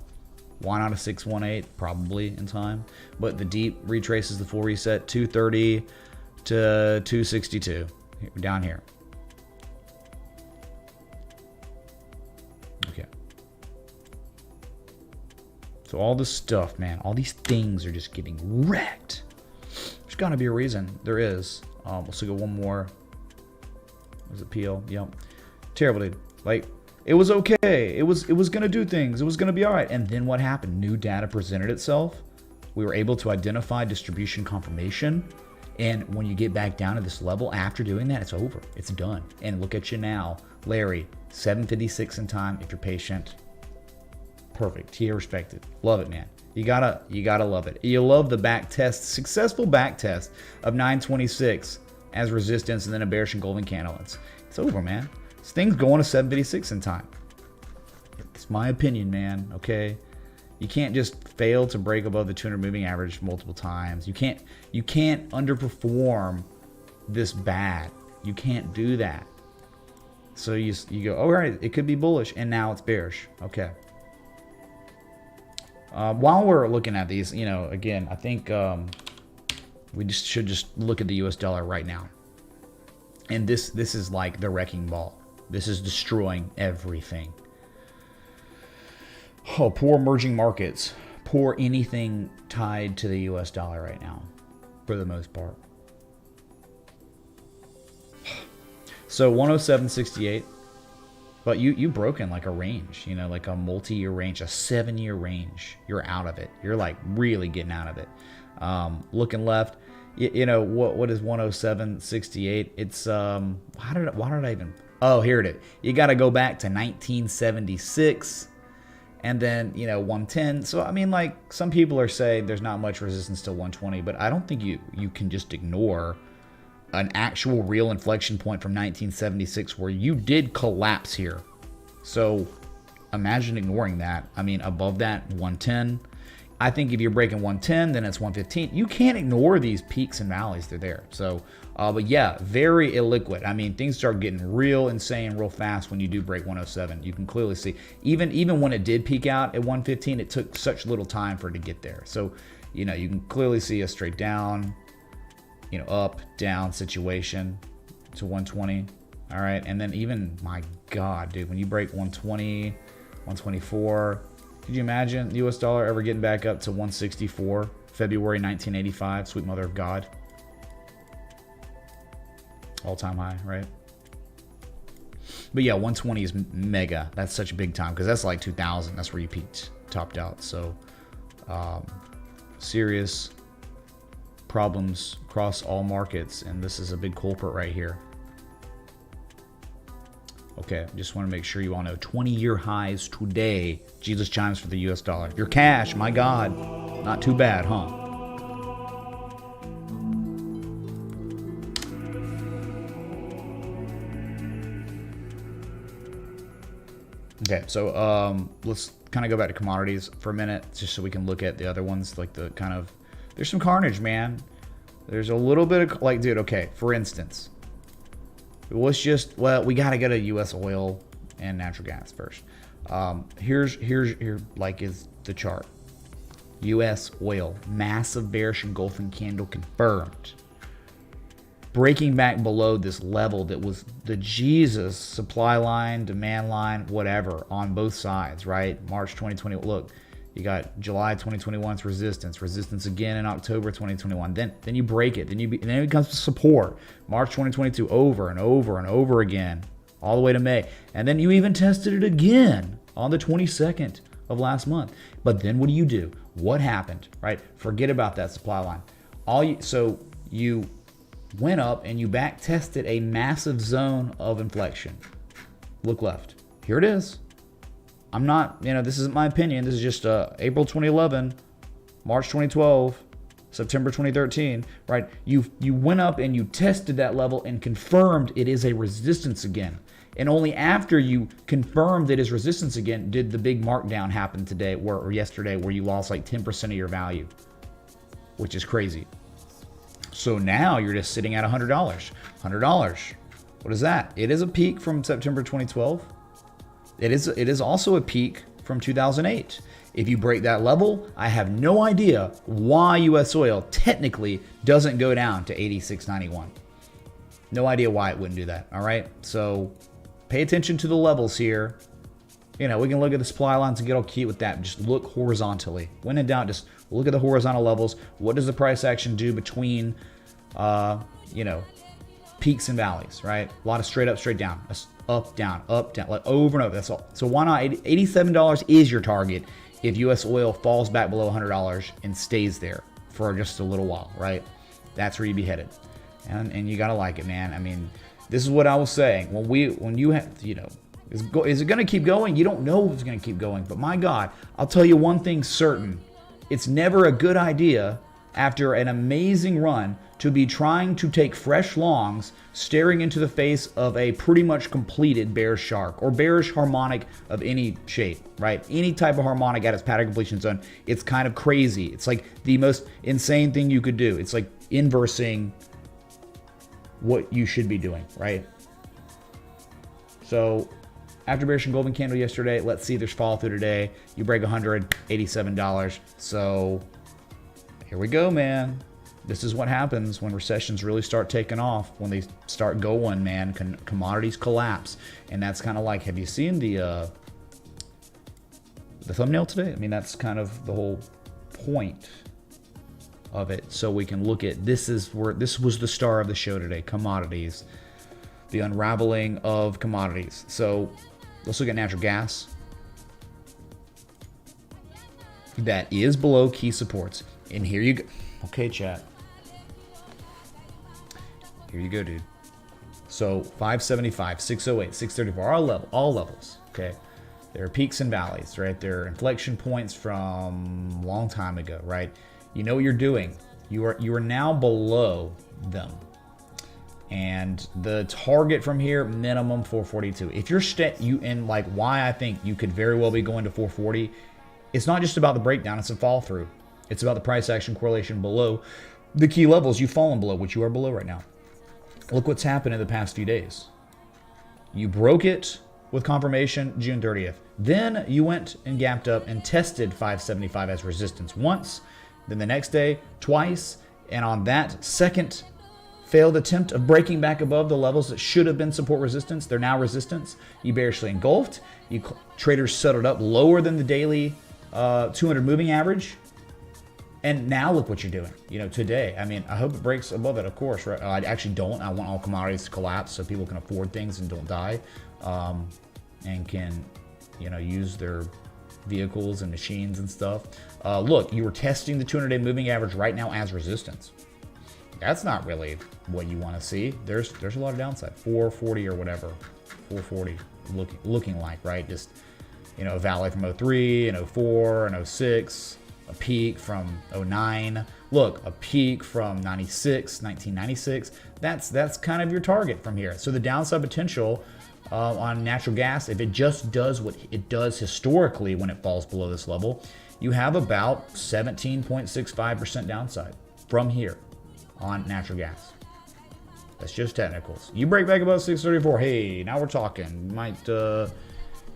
Why not a 618? Probably in time. But the deep retraces the full reset, 230 to 262 down here. Okay. So all this stuff, man, all these things are just getting wrecked. There's got to be a reason. There is. Let's look at one more. Was it PL? Yep. Terrible, dude. Like, it was okay. It was gonna do things. It was gonna be all right. And then what happened? New data presented itself. We were able to identify distribution confirmation. And when you get back down to this level, after doing that, it's over. It's done. And look at you now. Larry, 756 in time if you're patient. Perfect. TA respected. Love it, man. You gotta love it. You love the back test, successful back test of 926 as resistance and then a bearish engulfing candle. It's over, man. This thing's going to 756 in time. It's my opinion, man. Okay. You can't just fail to break above the 200 moving average multiple times. You can't underperform this bad. You can't do that. So you go, all right, it could be bullish, and now it's bearish. Okay. While we're looking at these, again, I think we should just look at the US dollar right now. And this is like the wrecking ball. This is destroying everything. Oh, poor emerging markets. Poor anything tied to the US dollar right now, for the most part. So 107.68. But you broke in like a range, like a multi-year range, a 7-year range. You're out of it. You're like really getting out of it. Looking left, what is 107.68? It's why did I even? Oh, here it is. You got to go back to 1976, and then 110. So I mean, like some people are saying there's not much resistance to 120, but I don't think you can just ignore an actual real inflection point from 1976 where you did collapse here. So imagine ignoring that. I mean, above that, 110. I think if you're breaking 110, then it's 115. You can't ignore these peaks and valleys. They're there. So, but yeah, very illiquid. I mean, things start getting real insane real fast when you do break 107. You can clearly see, even when it did peak out at 115, it took such little time for it to get there. So, you can clearly see a straight down, up, down situation to 120. All right. And then even, my God, dude, when you break 120, 124, could you imagine the US dollar ever getting back up to 164, February 1985, sweet mother of God? All-time high, right? But yeah, 120 is mega. That's such a big time because that's like 2000. That's where you peaked, topped out. So serious problems across all markets, and this is a big culprit right here. Okay, just want to make sure you all know 20-year highs today. Jesus chimes for the US dollar. Your cash, my God, not too bad, huh? Okay, so let's kind of go back to commodities for a minute, just so we can look at the other ones, like the kind of, there's some carnage, man. There's a little bit of, like, dude, okay, for instance, let's just, well, we got to go to U.S. oil and natural gas first. Here, like, is the chart. U.S. oil, massive bearish engulfing candle confirmed. Breaking back below this level that was the Jesus supply line, demand line, whatever, on both sides, right? March 2020, look, you got July 2021's resistance again in October 2021. Then you break it. Then it becomes support. March 2022, over and over and over again, all the way to May. And then you even tested it again on the 22nd of last month. But then what do? What happened, right? Forget about that supply line. So you went up and you back tested a massive zone of inflection. Look left. Here it is. I'm not, this isn't my opinion. This is just April 2011, March 2012, September 2013, right? You went up and you tested that level and confirmed it is a resistance again. And only after you confirmed it is resistance again did the big markdown happen today or yesterday where you lost like 10% of your value, which is crazy. So now you're just sitting at $100. $100. What is that? It is a peak from September 2012. It is also a peak from 2008. If you break that level, I have no idea why US oil technically doesn't go down to 86.91. No idea why it wouldn't do that. All right. So pay attention to the levels here. We can look at the supply lines and get all cute with that. Just look horizontally. When in doubt, just look at the horizontal levels. What does the price action do between, peaks and valleys, right? A lot of straight up, straight down, up, down, like over and over. That's all. So why not? $87 is your target. if U.S. oil falls back below $100 and stays there for just a little while, right? That's where you'd be headed. And you got to like it, man. I mean, this is what I was saying. When you have, you know, is it going to keep going? You don't know if it's going to keep going. But my God, I'll tell you one thing certain. It's never a good idea after an amazing run to be trying to take fresh longs staring into the face of a pretty much completed bearish shark or bearish harmonic of any shape, right? Any type of harmonic at its pattern completion zone. It's kind of crazy. It's like the most insane thing you could do. It's like inversing what you should be doing, right? So after bearish and golden candle yesterday, let's see if there's follow through today. You break $187. So here we go, man. This is what happens when recessions really start taking off, when they start going, man. Commodities collapse. And that's kind of like, have you seen the thumbnail today? I mean, that's kind of the whole point of it. So we can look at, this was the star of the show today, commodities, the unraveling of commodities. So let's look at natural gas. That is below key supports. And here you go. Okay, chat. Here you go, dude. So 575, 608, 634, all levels. Okay. There are peaks and valleys, right? There are inflection points from a long time ago, right? You know what you're doing. You are now below them. And the target from here, minimum 442. If you're and like why I think you could very well be going to 440, it's not just about the breakdown, it's a fall through. It's about the price action correlation below the key levels you've fallen below, which you are below right now. Look what's happened in the past few days. You broke it with confirmation June 30th. Then you went and gapped up and tested 575 as resistance once. Then the next day, twice. And on that second failed attempt of breaking back above the levels that should have been support resistance, they're now resistance. You bearishly engulfed. Traders settled up lower than the daily 200 moving average. And now look what you're doing, you know, today. I mean, I hope it breaks above it, of course, right? I actually don't. I want all commodities to collapse so people can afford things and don't die, and can, you know, use their vehicles and machines and stuff. Look, you were testing the 200-day moving average right now as resistance. That's not really what you want to see. There's a lot of downside. 440 or whatever, 440 looking like, right? Just, you know, a valley from 03 and 04 and 06. A peak from 09. Look, a peak from 1996. That's kind of your target from here. So the downside potential on natural gas, if it just does what it does historically when it falls below this level, you have about 17.65% downside from here on natural gas. That's just technicals. You break back above 634. Hey, now we're talking.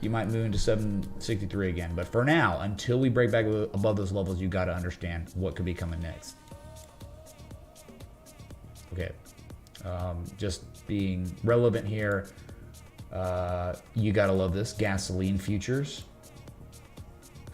You might move into 763 again. But for now, until we break back above those levels, you got to understand what could be coming next. Okay. Just being relevant here. You got to love this. Gasoline futures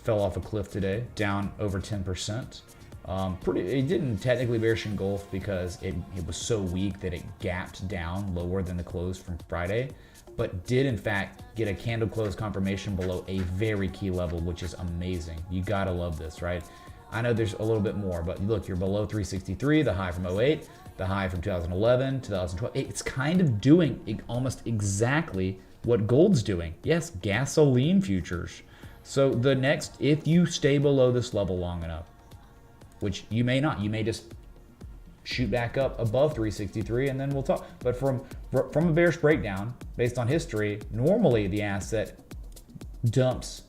fell off a cliff today, down over 10%. It didn't technically bearish engulf because it was so weak that it gapped down lower than the close from Friday, but did in fact get a candle close confirmation below a very key level, which is amazing. You gotta love this, right? I know there's a little bit more, but look, you're below 363, the high from 08, the high from 2011, 2012. It's kind of doing almost exactly what gold's doing. Yes, gasoline futures. So the next, if you stay below this level long enough, which you may not, you may just shoot back up above 363 and then we'll talk. But from a bearish breakdown based on history, normally the asset dumps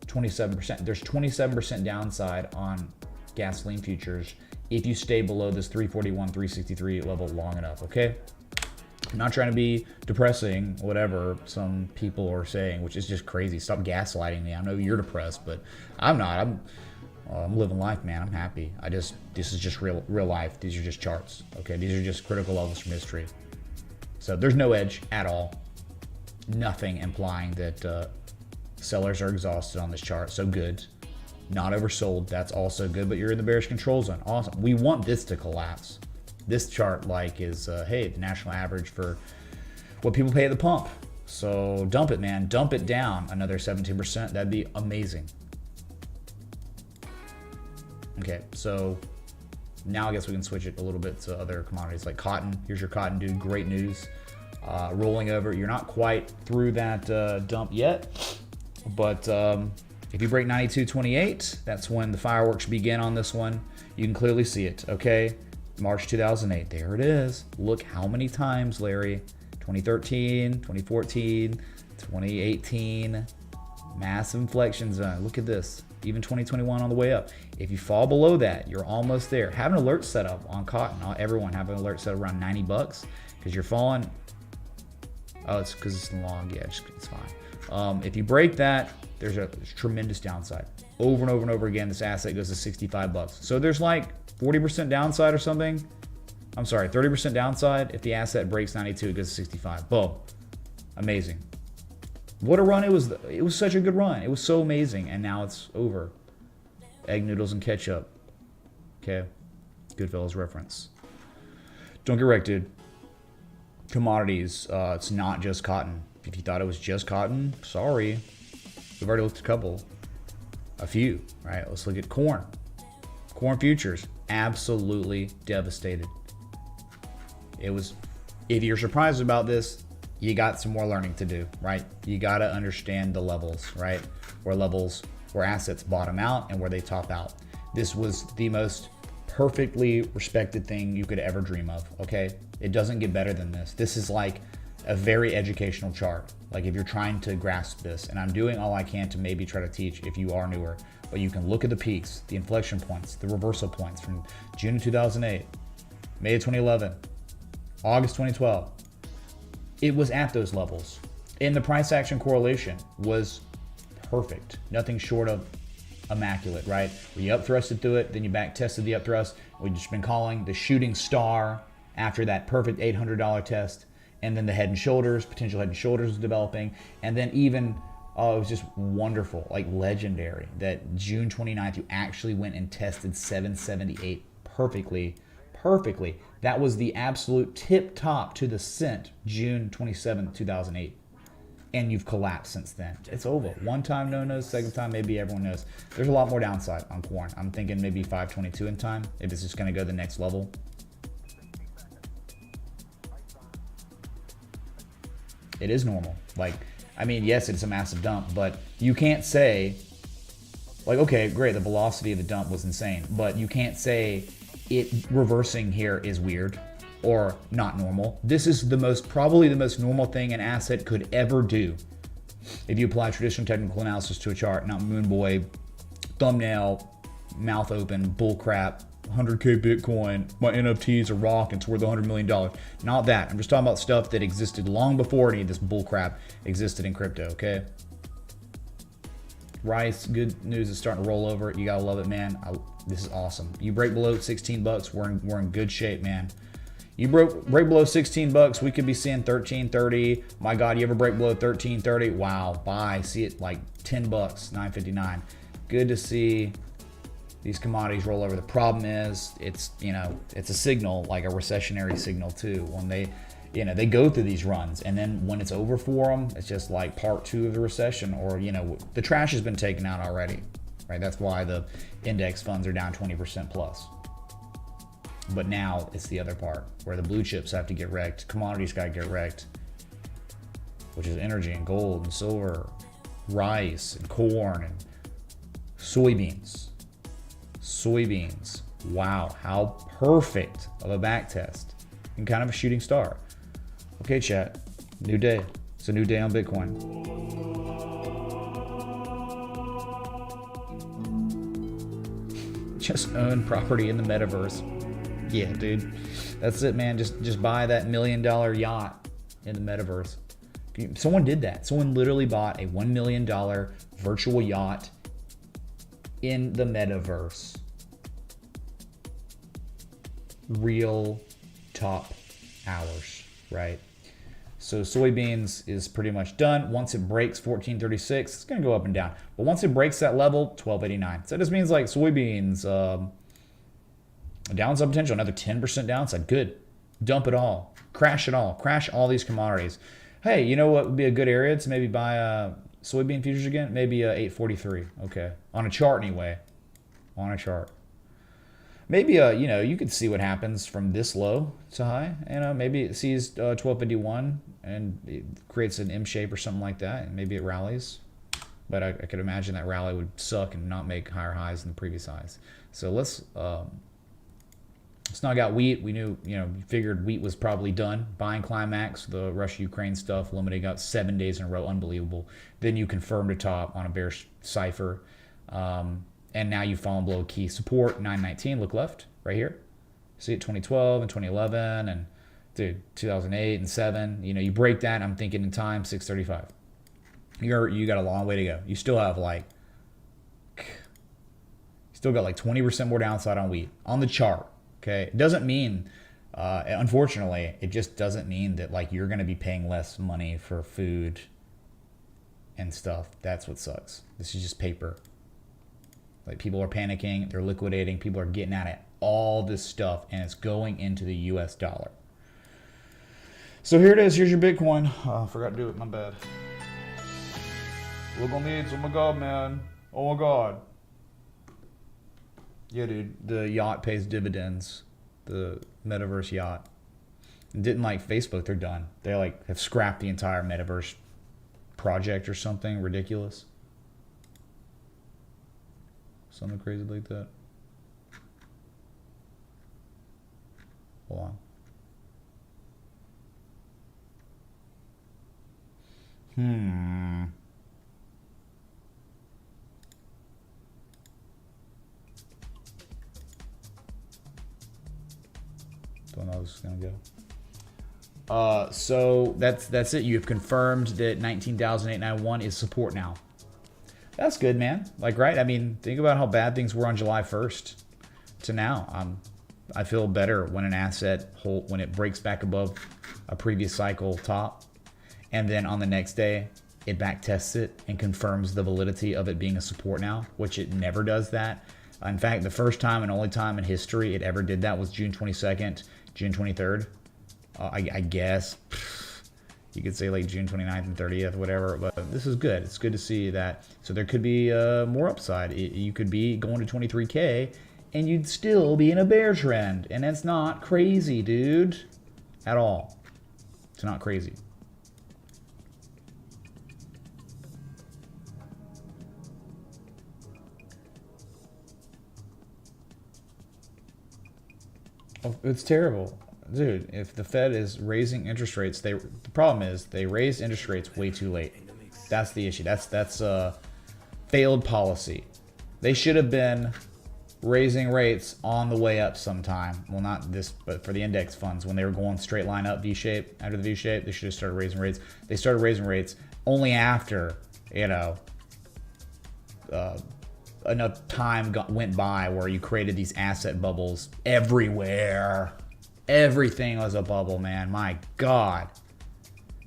27%. There's 27% downside on gasoline futures if you stay below this 341, 363 level long enough, okay? I'm not trying to be depressing, whatever some people are saying, which is just crazy. Stop gaslighting me. I know you're depressed, but I'm not. I'm living life, man. I'm happy. This is just real life. These are just charts, okay? These are just critical levels from history. So there's no edge at all. Nothing implying that sellers are exhausted on this chart. So good. Not oversold. That's also good, but you're in the bearish control zone. Awesome. We want this to collapse. This chart is, hey, the national average for what people pay at the pump. So dump it, man. Dump it down another 17%. That'd be amazing. Okay, so now I guess we can switch it a little bit to other commodities like cotton. Here's your cotton, dude. Great news. Rolling over. You're not quite through that dump yet, but if you break 92.28, that's when the fireworks begin on this one. You can clearly see it, okay? March 2008. There it is. Look how many times, Larry. 2013, 2014, 2018. Massive inflection zone. Look at this. Even 2021 on the way up. If you fall below that, you're almost there. Have an alert set up on cotton. Everyone have an alert set up around 90 bucks because you're falling. Oh, it's because it's long. Yeah, it's fine. If you break that, there's a tremendous downside. Over and over and over again, this asset goes to 65 bucks. So there's like 40% downside or something. I'm sorry, 30% downside. If the asset breaks 92, it goes to 65. Boom. Amazing. What a run it was. It was such a good run. It was so amazing. And now it's over. Egg noodles and ketchup. Okay. Goodfellas reference. Don't get wrecked, dude. Commodities. It's not just cotton. If you thought it was just cotton, sorry. We've already looked at a few, right? Let's look at corn. Corn futures, absolutely devastated. It was, if you're surprised about this, you got some more learning to do, right? You got to understand the levels, right? Where assets bottom out and where they top out. This was the most perfectly respected thing you could ever dream of, okay? It doesn't get better than this. This is like a very educational chart. Like if you're trying to grasp this, and I'm doing all I can to maybe try to teach if you are newer, but you can look at the peaks, the inflection points, the reversal points from June 2008, May of 2011, August 2012. It was at those levels. And the price action correlation was perfect. Nothing short of immaculate, right? Where you up thrusted through it, then you back tested the up thrust. We've just been calling the shooting star after that perfect $800 test. And then the head and shoulders, potential head and shoulders was developing. And then even, it was just wonderful, like legendary that June 29th, you actually went and tested 778 perfectly. That was the absolute tip top to the cent, June 27th, 2008. And you've collapsed since then. It's over. One time, no knows. Second time, maybe everyone knows. There's a lot more downside on corn. I'm thinking maybe 522 in time, if it's just going to go the next level. It is normal. Like, I mean, yes, it's a massive dump, but you can't say, like, okay, great, the velocity of the dump was insane, but you can't say it reversing here is weird or not normal. This is probably the most normal thing an asset could ever do if you apply traditional technical analysis to a chart, not moon boy, thumbnail, mouth open, bullcrap, 100K Bitcoin, my NFTs are rocking, it's worth $100 million. Not that. I'm just talking about stuff that existed long before any of this bullcrap existed in crypto, okay? Rice, good news is starting to roll over. You gotta love it, man. This is awesome. You break below 16 bucks, we're in good shape, man. You break below 16 bucks, we could be seeing 13.30. My God, you ever break below 13.30? Wow, buy. See it like 10 bucks, 9.59. Good to see these commodities roll over. The problem is it's a signal, like a recessionary signal too. When they go through these runs, and then when it's over for them, it's just like part two of the recession, or the trash has been taken out already, right? That's why the index funds are down 20% plus. But now it's the other part where the blue chips have to get wrecked. Commodities got to get wrecked, which is energy and gold and silver, rice and corn and soybeans. Soybeans. Wow, how perfect of a back test and kind of a shooting star. Okay, chat. New day. It's a new day on Bitcoin. Just own property in the metaverse. Yeah, dude. That's it, man. Just buy that $1 million yacht in the metaverse. Someone did that. Someone literally bought a $1 million virtual yacht in the metaverse. Real top hours, right? So soybeans is pretty much done. Once it breaks 14.36, it's going to go up and down. But once it breaks that level, 12.89. So it just means like soybeans, downside potential, another 10% downside. Good. Dump it all. Crash it all. Crash all these commodities. Hey, you know what would be a good area to maybe buy soybean futures again? Maybe 843. Okay. On a chart anyway. On a chart. maybe you know, you could see what happens from this low to high. You know, maybe it sees 1251 and it creates an M shape or something like that, and maybe it rallies. But I could imagine that rally would suck and not make higher highs than the previous highs. So let's snug out wheat. We knew, you know, figured wheat was probably done. Buying climax, the Russia-Ukraine stuff, limiting out 7 days in a row, unbelievable. Then you confirmed a top on a bearish cipher. And now you've fallen below key support, 919, look left, right here. See it 2012 and 2011 and dude, 2008 and 7. You know, you break that, I'm thinking in time, 635. You got a long way to go. You still have like, still got like 20% more downside on wheat on the chart. Okay, it doesn't mean, unfortunately, it just doesn't mean that like you're going to be paying less money for food and stuff. That's what sucks. This is just paper. Like people are panicking, they're liquidating, people are getting at it, all this stuff, and it's going into the US dollar. So here it is. Here's your Bitcoin. Oh, I forgot to do it. My bad. Look on these. Oh my God, man. Oh my God. Yeah, dude. The yacht pays dividends. The metaverse yacht. And didn't like Facebook. They're done. They like have scrapped the entire metaverse project or something ridiculous. Something crazy like that. Hold on. Don't know how this is gonna go. So that's it. You've confirmed that 19,891 is support now. That's good, man. Like, right? I mean, think about how bad things were on July 1st to now. I feel better when an asset when it breaks back above a previous cycle top, and then on the next day it back tests it and confirms the validity of it being a support now, which it never does that. In fact, the first time and only time in history it ever did that was June 22nd, June 23rd. I guess you could say like June 29th and 30th, whatever, but this is good. It's good to see that. So there could be more upside. You could be going to 23K and you'd still be in a bear trend. And that's not crazy, dude, at all. It's not crazy. Oh, it's terrible. Dude, if the Fed is raising interest rates, the problem is they raised interest rates way too late. That's the issue. That's failed policy. They should have been raising rates on the way up sometime. Well, not this, but for the index funds, when they were going straight line up, V-shape, after the V-shape, they should have started raising rates. They started raising rates only after, you know, enough time went by where you created these asset bubbles everywhere. Everything was a bubble, man. My God.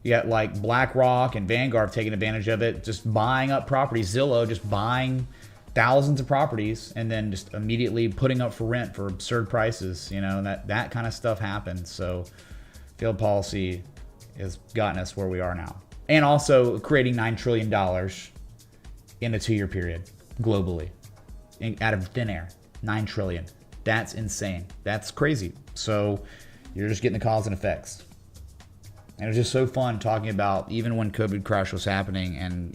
You got like BlackRock and Vanguard taking advantage of it, just buying up properties. Zillow just buying thousands of properties and then just immediately putting up for rent for absurd prices. You know, and that kind of stuff happened. So failed policy has gotten us where we are now. And also creating $9 trillion in a 2-year period globally out of thin air. 9 trillion. That's insane. That's crazy. So you're just getting the cause and effects. And it was just so fun talking about even when COVID crash was happening and,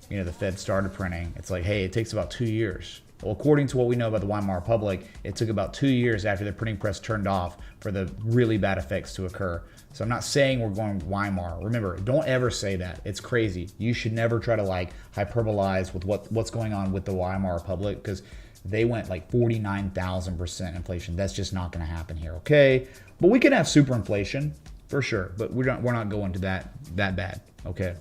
the Fed started printing. It's like, hey, it takes about 2 years. Well, according to what we know about the Weimar Republic, it took about 2 years after the printing press turned off for the really bad effects to occur. So I'm not saying we're going Weimar. Remember, don't ever say that. It's crazy. You should never try to like hyperbolize with what's going on with the Weimar Republic, because they went like 49,000% inflation. That's just not going to happen here, okay? But we can have super inflation for sure, but we're not going to that bad, okay?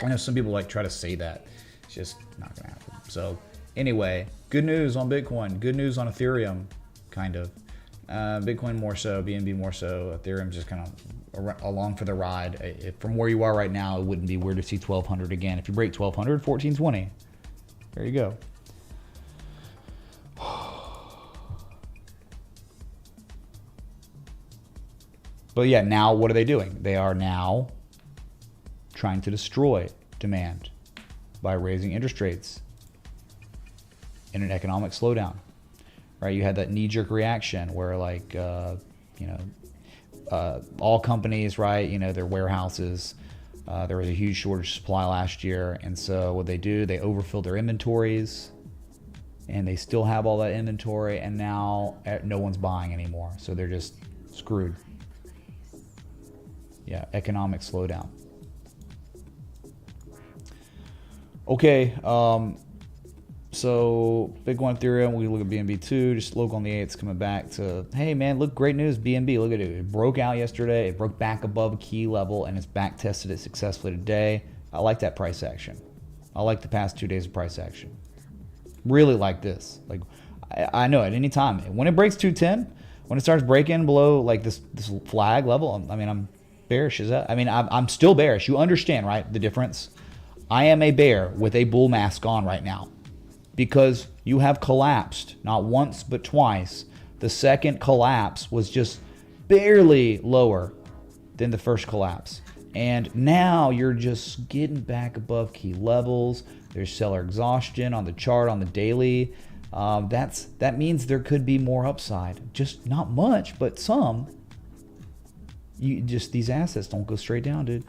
I know some people like try to say that. It's just not going to happen. So anyway, good news on Bitcoin. Good news on Ethereum, kind of. Bitcoin more so, BNB more so. Ethereum just kind of along for the ride. From where you are right now, it wouldn't be weird to see 1,200 again. If you break 1,200, 1420. There you go. But yeah, now what are they doing? They are now trying to destroy demand by raising interest rates. in an economic slowdown, right? You had that knee-jerk reaction where like, all companies, right, their warehouses, there was a huge shortage of supply last year. And so what they do, they overfill their inventories, and they still have all that inventory, and now no one's buying anymore. So they're just screwed. Yeah, economic slowdown. Okay, so Bitcoin, Ethereum, we look at BNB too, just local on the 8th, coming back to, hey man, look, great news, BNB, look at it. It broke out yesterday, it broke back above a key level, and it's back tested it successfully today. I like that price action. I like the past 2 days of price action. Really like this. Like, I know at any time, when it breaks 210, when it starts breaking below like this flag level, I mean, I'm bearish. I'm still bearish. You understand, right? The difference. I am a bear with a bull mask on right now because you have collapsed not once but twice. The second collapse was just barely lower than the first collapse. And now you're just getting back above key levels. There's seller exhaustion on the chart on the daily. That means there could be more upside. Just not much, but some. These assets don't go straight down, dude.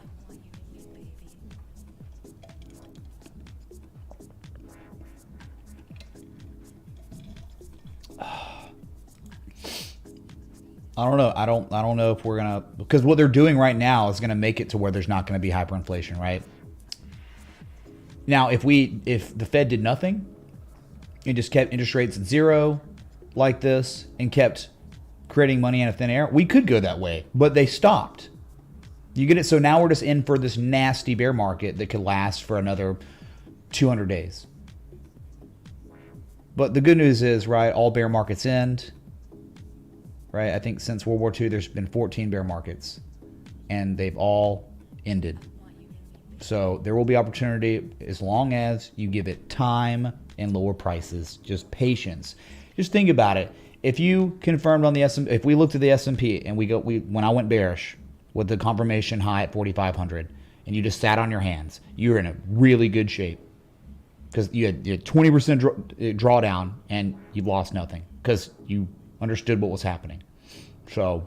I don't know. I don't know if we're gonna, because what they're doing right now is gonna make it to where there's not gonna be hyperinflation, right? Now, if the Fed did nothing and just kept interest rates at zero like this and kept creating money out of thin air, we could go that way, but they stopped. You get it? So now we're just in for this nasty bear market that could last for another 200 days. But the good news is, right, all bear markets end. Right, I think since World War II, there's been 14 bear markets, and they've all ended. So there will be opportunity as long as you give it time and lower prices, just patience. Just think about it. If you confirmed on the S&P, if we looked at the S&P and when I went bearish with the confirmation high at 4,500, and you just sat on your hands, you're in a really good shape because you had 20% drawdown and you lost nothing because you understood what was happening. So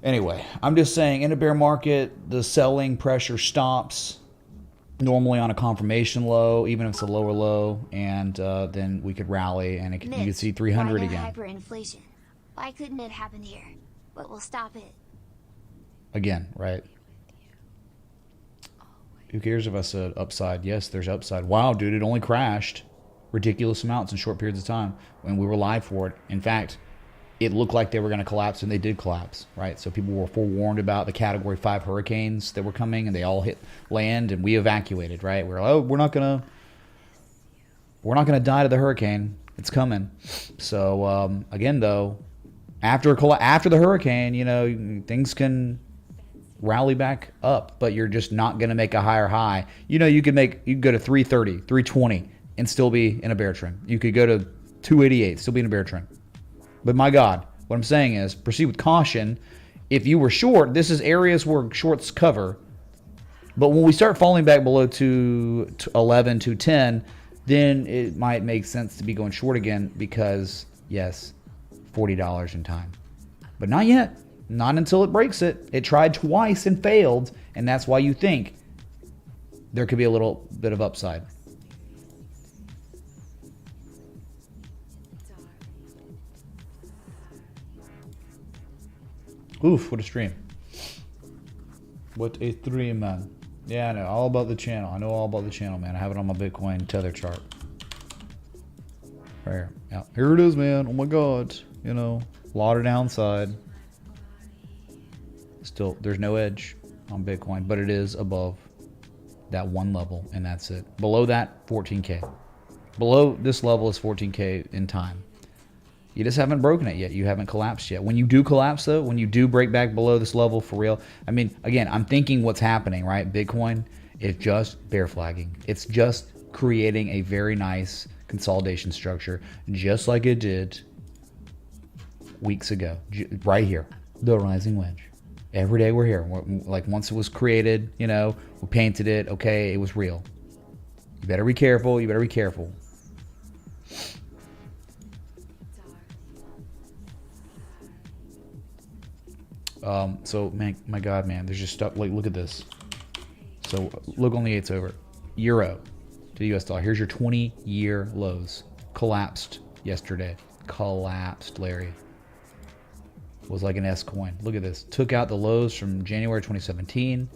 anyway, I'm just saying, in a bear market, the selling pressure stops normally on a confirmation low, even if it's a lower low, and then we could rally, and you could see 300 again. Hyperinflation. Why couldn't it happen here? What will stop it? Again, right? Who cares if I said upside? Yes, there's upside. Wow, dude, it only crashed ridiculous amounts in short periods of time when we were live for it. In fact, it looked like they were going to collapse, and they did collapse, right? So people were forewarned about the Category 5 hurricanes that were coming, and they all hit land, and we evacuated, right? We're like, oh, we're not gonna die to the hurricane. It's coming. So again, though, after the hurricane, things can rally back up, but you're just not going to make a higher high. You could go to 330, 320 and still be in a bear trend. You could go to 288, still be in a bear trend. But my God, what I'm saying is proceed with caution. If you were short, this is areas where shorts cover. But when we start falling back below 211, 210, then it might make sense to be going short again because, yes, $40 in time. But not yet. Not until it breaks it. It tried twice and failed, and that's why you think there could be a little bit of upside. Oof, what a stream. What a stream, man. Yeah, I know all about the channel. I know all about the channel, man. I have it on my Bitcoin tether chart. Right here. Yeah, here it is, man. Oh my God. A lot of downside. Still, there's no edge on Bitcoin, but it is above that one level, and that's it. Below that, 14K. Below this level is 14K in time. You just haven't broken it yet. You haven't collapsed yet. When you do collapse, though, when you do break back below this level for real, I mean, again, I'm thinking what's happening, right? Bitcoin is just bear flagging. It's just creating a very nice consolidation structure, just like it did weeks ago, right here, the rising wedge. Every day we're here. Like once it was created, we painted it. Okay, it was real. You better be careful. You better be careful. So man, my God, man, there's just stuff. Like, look at this. So look on the 8s over. Euro to US dollar. Here's your 20-year lows. Collapsed yesterday. Collapsed, Larry. Was like an S coin. Look at this. Took out the lows from January 2017,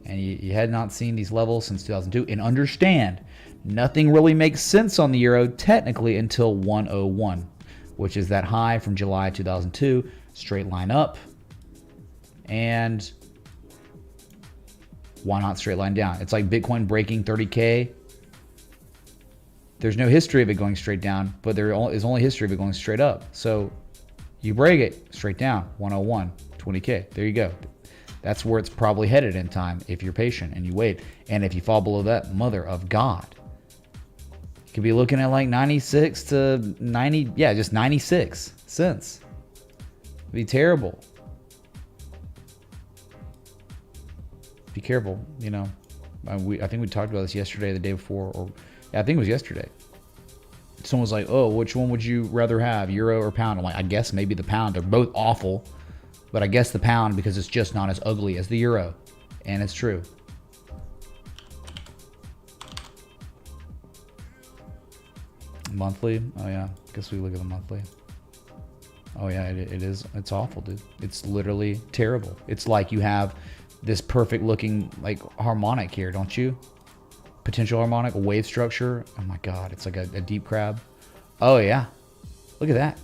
and you had not seen these levels since 2002. And understand, nothing really makes sense on the euro technically until 101, which is that high from July 2002. Straight line up. And why not straight line down? It's like Bitcoin breaking 30K. There's no history of it going straight down, but there is only history of it going straight up. So you break it straight down, 101, 20K. There you go. That's where it's probably headed in time if you're patient and you wait. And if you fall below that, mother of God, you could be looking at like 96 to 90. Yeah, just 96 cents. It'd be terrible. Be careful, you know. I think we talked about this yesterday, the day before, or yeah, I think it was yesterday. Someone was like, "Oh, which one would you rather have, euro or pound?" I'm like, I guess maybe the pound. They're both awful, but I guess the pound because it's just not as ugly as the euro, and it's true. Monthly? Oh yeah, guess we look at the monthly. Oh yeah, it is. It's awful, dude. It's literally terrible. It's like you have this perfect looking like harmonic here, don't you? Potential harmonic, a wave structure. Oh my God, it's like a deep crab. Oh yeah, look at that.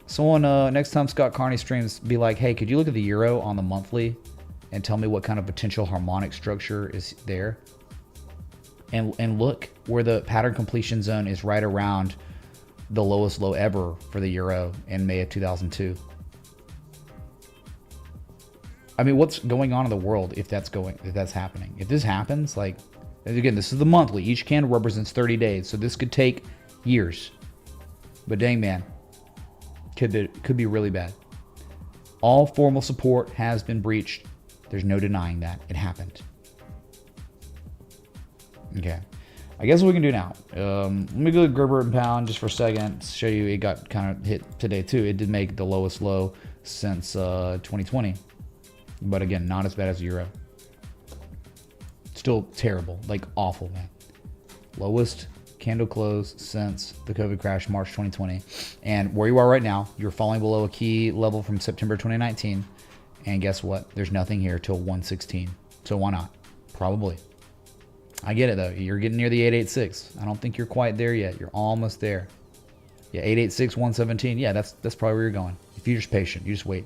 Someone next time Scott Carney streams, be like, hey, could you look at the euro on the monthly and tell me what kind of potential harmonic structure is there? And look where the pattern completion zone is, right around the lowest low ever for the euro in May of 2002. I mean, what's going on in the world if that's happening? If this happens, like, again, this is the monthly. Each candle represents 30 days, so this could take years. But dang, man, could be really bad. All formal support has been breached. There's no denying that. It happened. Okay. I guess what we can do now, let me go to Gerber and Pound just for a second to show you it got kind of hit today too. It did make the lowest low since 2020. But again, not as bad as the euro. Still terrible, like awful, man. Lowest candle close since the COVID crash, March 2020. And where you are right now, you're falling below a key level from September 2019. And guess what? There's nothing here till 116. So why not? Probably. I get it though. You're getting near the 886. I don't think you're quite there yet. You're almost there. Yeah, 886, 117. Yeah, that's probably where you're going. If you're just patient, you just wait.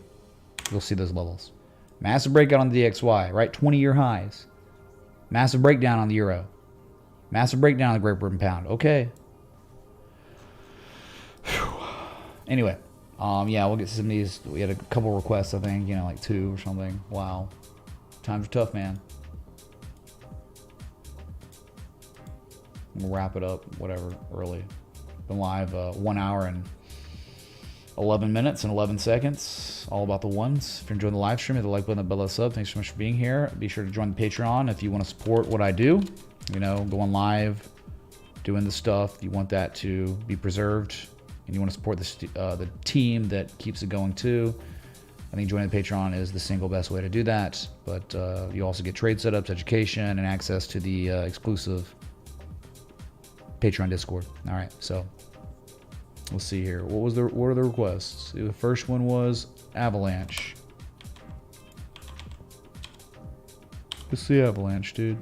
You'll see those levels. Massive breakout on the DXY, right? 20-year highs. Massive breakdown on the euro. Massive breakdown on the Great Britain pound. Okay. Whew. Anyway, yeah, we'll get some of these. We had a couple requests, I think, you know, like 2 or something. Wow. Times are tough, man. We'll wrap it up, whatever, early. Been live 1 hour and 11 minutes and 11 seconds, all about the ones. If you're enjoying the live stream, hit the like button, the bell, sub. Thanks so much for being here. Be sure to join the Patreon if you want to support what I do. You know, going live, doing the stuff. You want that to be preserved, and you want to support the team that keeps it going too. I think joining the Patreon is the single best way to do that. But you also get trade setups, education, and access to the exclusive Patreon Discord. All right, so. Let's see here. What are the requests? The first one was Avalanche. Let's see Avalanche, dude.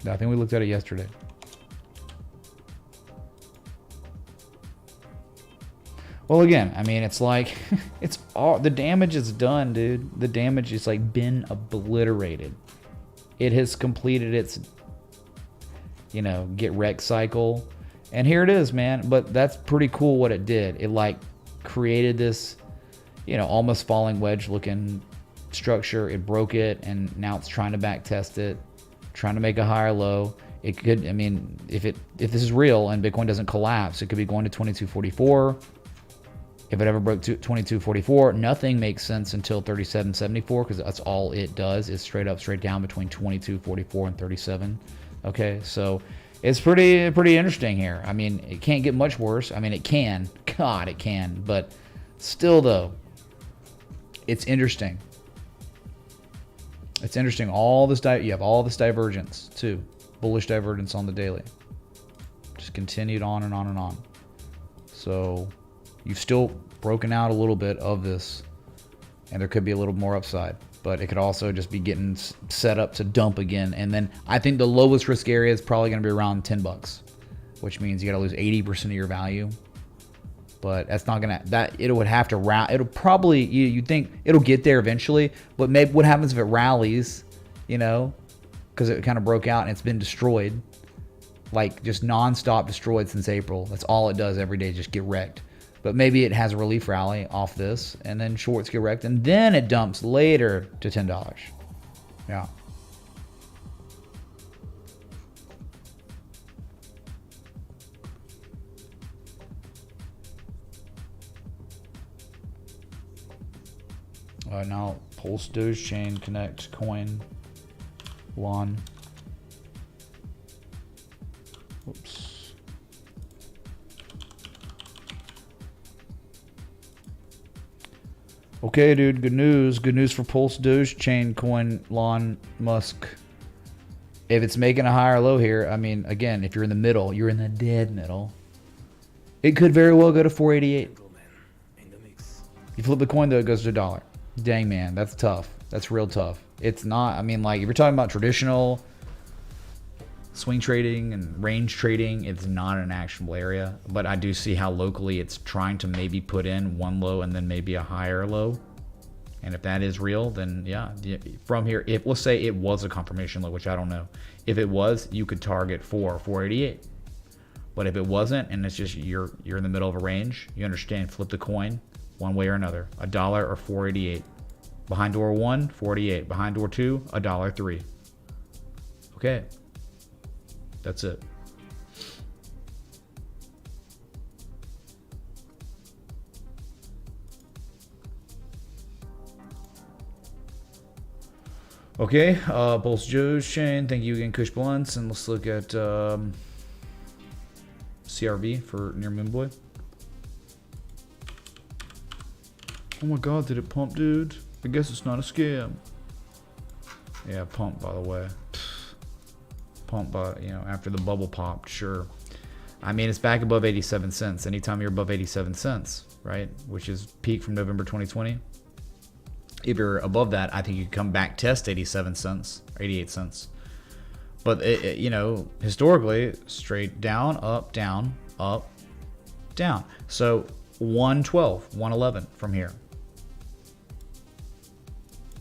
I think we looked at it yesterday. Well, again, I mean, it's like it's all the damage is done, dude. The damage is like been obliterated. It has completed its, you know, get wrecked cycle. And here it is, man. But that's pretty cool what it did. It like created this, you know, almost falling wedge looking structure. It broke it, and now it's trying to back test it, trying to make a higher low. It could, I mean, if this is real and Bitcoin doesn't collapse, it could be going to 2244. If it ever broke to 2244, nothing makes sense until 3774, because that's all it does is straight up, straight down between 2244 and 37. Okay, so it's pretty interesting here. I mean, it can't get much worse. I mean, it can. God, it can. But Still though, it's interesting. It's interesting. You have all this divergence too. Bullish divergence on the daily. Just continued on and on and on. So you've still broken out a little bit of this, and there could be a little more upside, but it could also just be getting set up to dump again. And then I think the lowest risk area is probably going to be around $10, which means you got to lose 80% of your value. But that's not gonna, it would have to rally. It'll probably, you think it'll get there eventually, but maybe what happens if it rallies, you know, because it kind of broke out and it's been destroyed, like just non-stop destroyed since April. That's all it does every day, just get wrecked. But maybe it has a relief rally off this, and then shorts get wrecked, and then it dumps later to $10. Yeah. Now Pulse, Doge Chain, Connect, Coin, Lon. Oops. Okay, dude. Good news. Good news for Pulse, Doge Chain, Coin, Lon, Musk. If it's making a higher low here, I mean, again, if you're in the middle, you're in the dead middle. It could very well go to 488. You flip the coin though, it goes to $1. Dang, man, that's tough. That's real tough. It's not, I mean, like, if you're talking about traditional swing trading and range trading, it's not an actionable area. But I do see how locally it's trying to maybe put in one low and then maybe a higher low. And if that is real, then yeah, from here, if let's say it was a confirmation low, which I don't know. If it was, you could target 488. But if it wasn't, and it's just you're in the middle of a range, you understand, flip the coin one way or another, $1 or 488. Behind door 1, 48. Behind door 2, $1.03. Okay, that's it. Okay, Pulse Joe's chain. Thank you again, Kush Blunts, and let's look at CRV for Near Moonboy. Oh my god, did it pump, dude? I guess it's not a scam. Yeah, pump, by the way. Pump, by, you know, after the bubble popped, sure. I mean, it's back above 87 cents. Anytime you're above 87 cents, right? Which is peak from November 2020. If you're above that, I think you come back test 87 cents, 88 cents. But, you know, historically, straight down, up, down, up, down. So 112, 111 from here.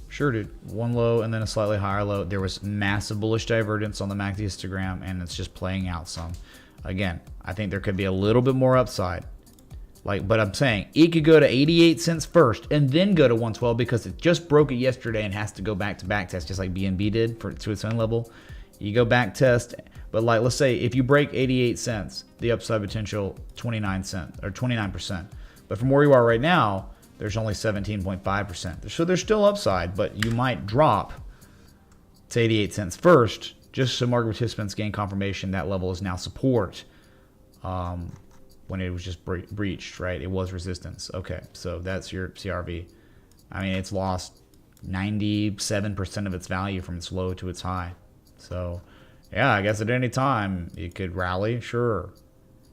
Sure, dude. One low and then a slightly higher low. There was massive bullish divergence on the MACD histogram, and it's just playing out some. Again, I think there could be a little bit more upside. But I'm saying it could go to 88 cents first and then go to 112 because it just broke it yesterday and has to go back to back test, just like BNB did to its own level. You go back test, but like let's say if you break 88 cents, the upside potential 29 cents or 29%. But from where you are right now, there's only 17.5%. So there's still upside, but you might drop to 88 cents first, just so market participants gain confirmation that level is now support. When it was just breached, right? It was resistance. Okay, so that's your CRV. I mean, it's lost 97% of its value from its low to its high. So, yeah, I guess at any time it could rally, sure.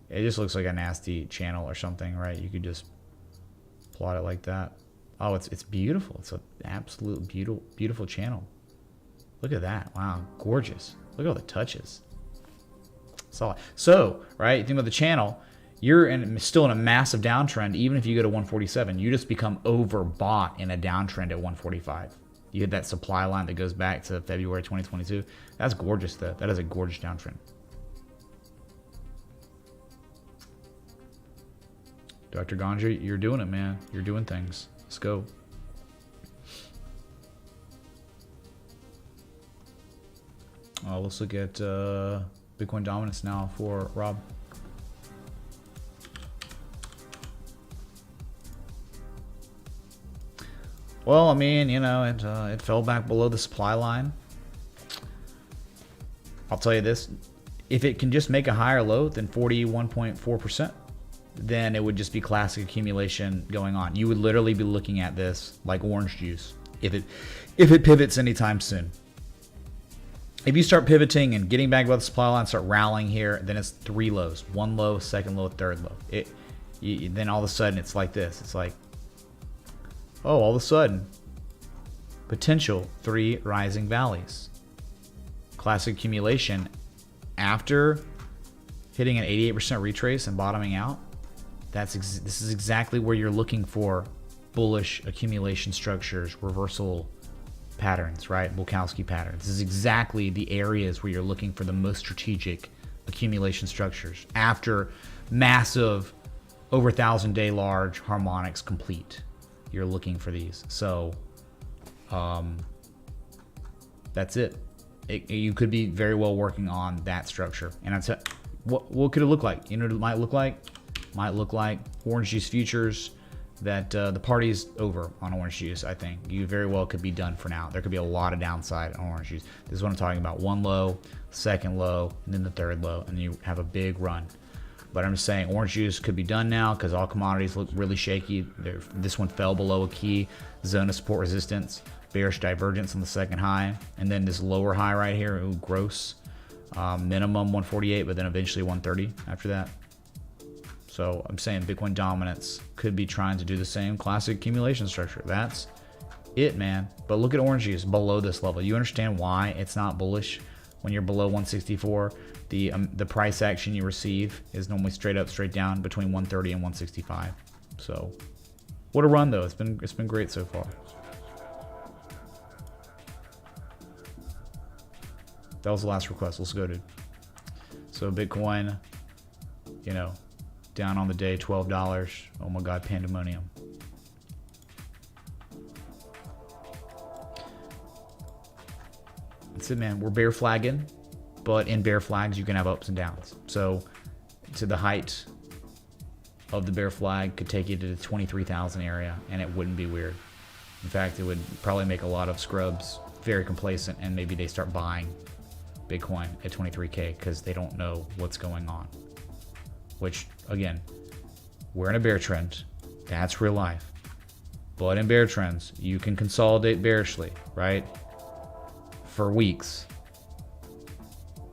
It just looks like a nasty channel or something, right? You could just plot it like that. Oh, it's beautiful. It's an absolute beautiful channel. Look at that. Wow, gorgeous. Look at all the touches. Solid. So, right, you think about the channel, you're still in a massive downtrend. Even if you go to 147, you just become overbought in a downtrend at 145. You hit that supply line that goes back to February 2022. That's gorgeous, though. That is a gorgeous downtrend. Dr. Ganja, you're doing it, man. You're doing things. Let's go. Let's look at Bitcoin dominance now for Rob. Well, I mean, you know, it fell back below the supply line. I'll tell you this. If it can just make a higher low than 41.4%, then it would just be classic accumulation going on. You would literally be looking at this like orange juice if it pivots anytime soon. If you start pivoting and getting back above the supply line, start rallying here, then it's 3 lows. 1 low, second low, third low. Then all of a sudden it's like this. It's like, oh, all of a sudden, potential 3 rising valleys. Classic accumulation after hitting an 88% retrace and bottoming out. This is exactly where you're looking for bullish accumulation structures, reversal patterns, right? Bukowski patterns. This is exactly the areas where you're looking for the most strategic accumulation structures after massive over 1,000-day large harmonics complete. You're looking for these. So that's it. You could be very well working on that structure. And I'd say, what could it look like? You know what it might look like? Might look like orange juice futures, that the party's over on orange juice. I think you very well could be done for now. There could be a lot of downside on orange juice. This is what I'm talking about. 1 low, second low, and then the third low, and then you have a big run. But I'm just saying orange juice could be done now because all commodities look really shaky. This one fell below a key zone of support resistance, bearish divergence on the second high, and then this lower high right here, ooh, gross. Minimum 148, but then eventually 130 after that. So I'm saying Bitcoin dominance could be trying to do the same classic accumulation structure. That's it, man. But look at orange juice below this level. You understand why it's not bullish when you're below 164? The price action you receive is normally straight up, straight down between 130 and 165. So what a run though. It's been great so far. That was the last request. Let's go, dude. So Bitcoin, you know, down on the day, $12. Oh my God, pandemonium. That's it, man. We're bear flagging, but in bear flags, you can have ups and downs. So to the height of the bear flag could take you to the 23,000 area, and it wouldn't be weird. In fact, it would probably make a lot of scrubs very complacent, and maybe they start buying Bitcoin at 23K because they don't know what's going on. Which, again, we're in a bear trend. That's real life. But in bear trends, you can consolidate bearishly, right? For weeks.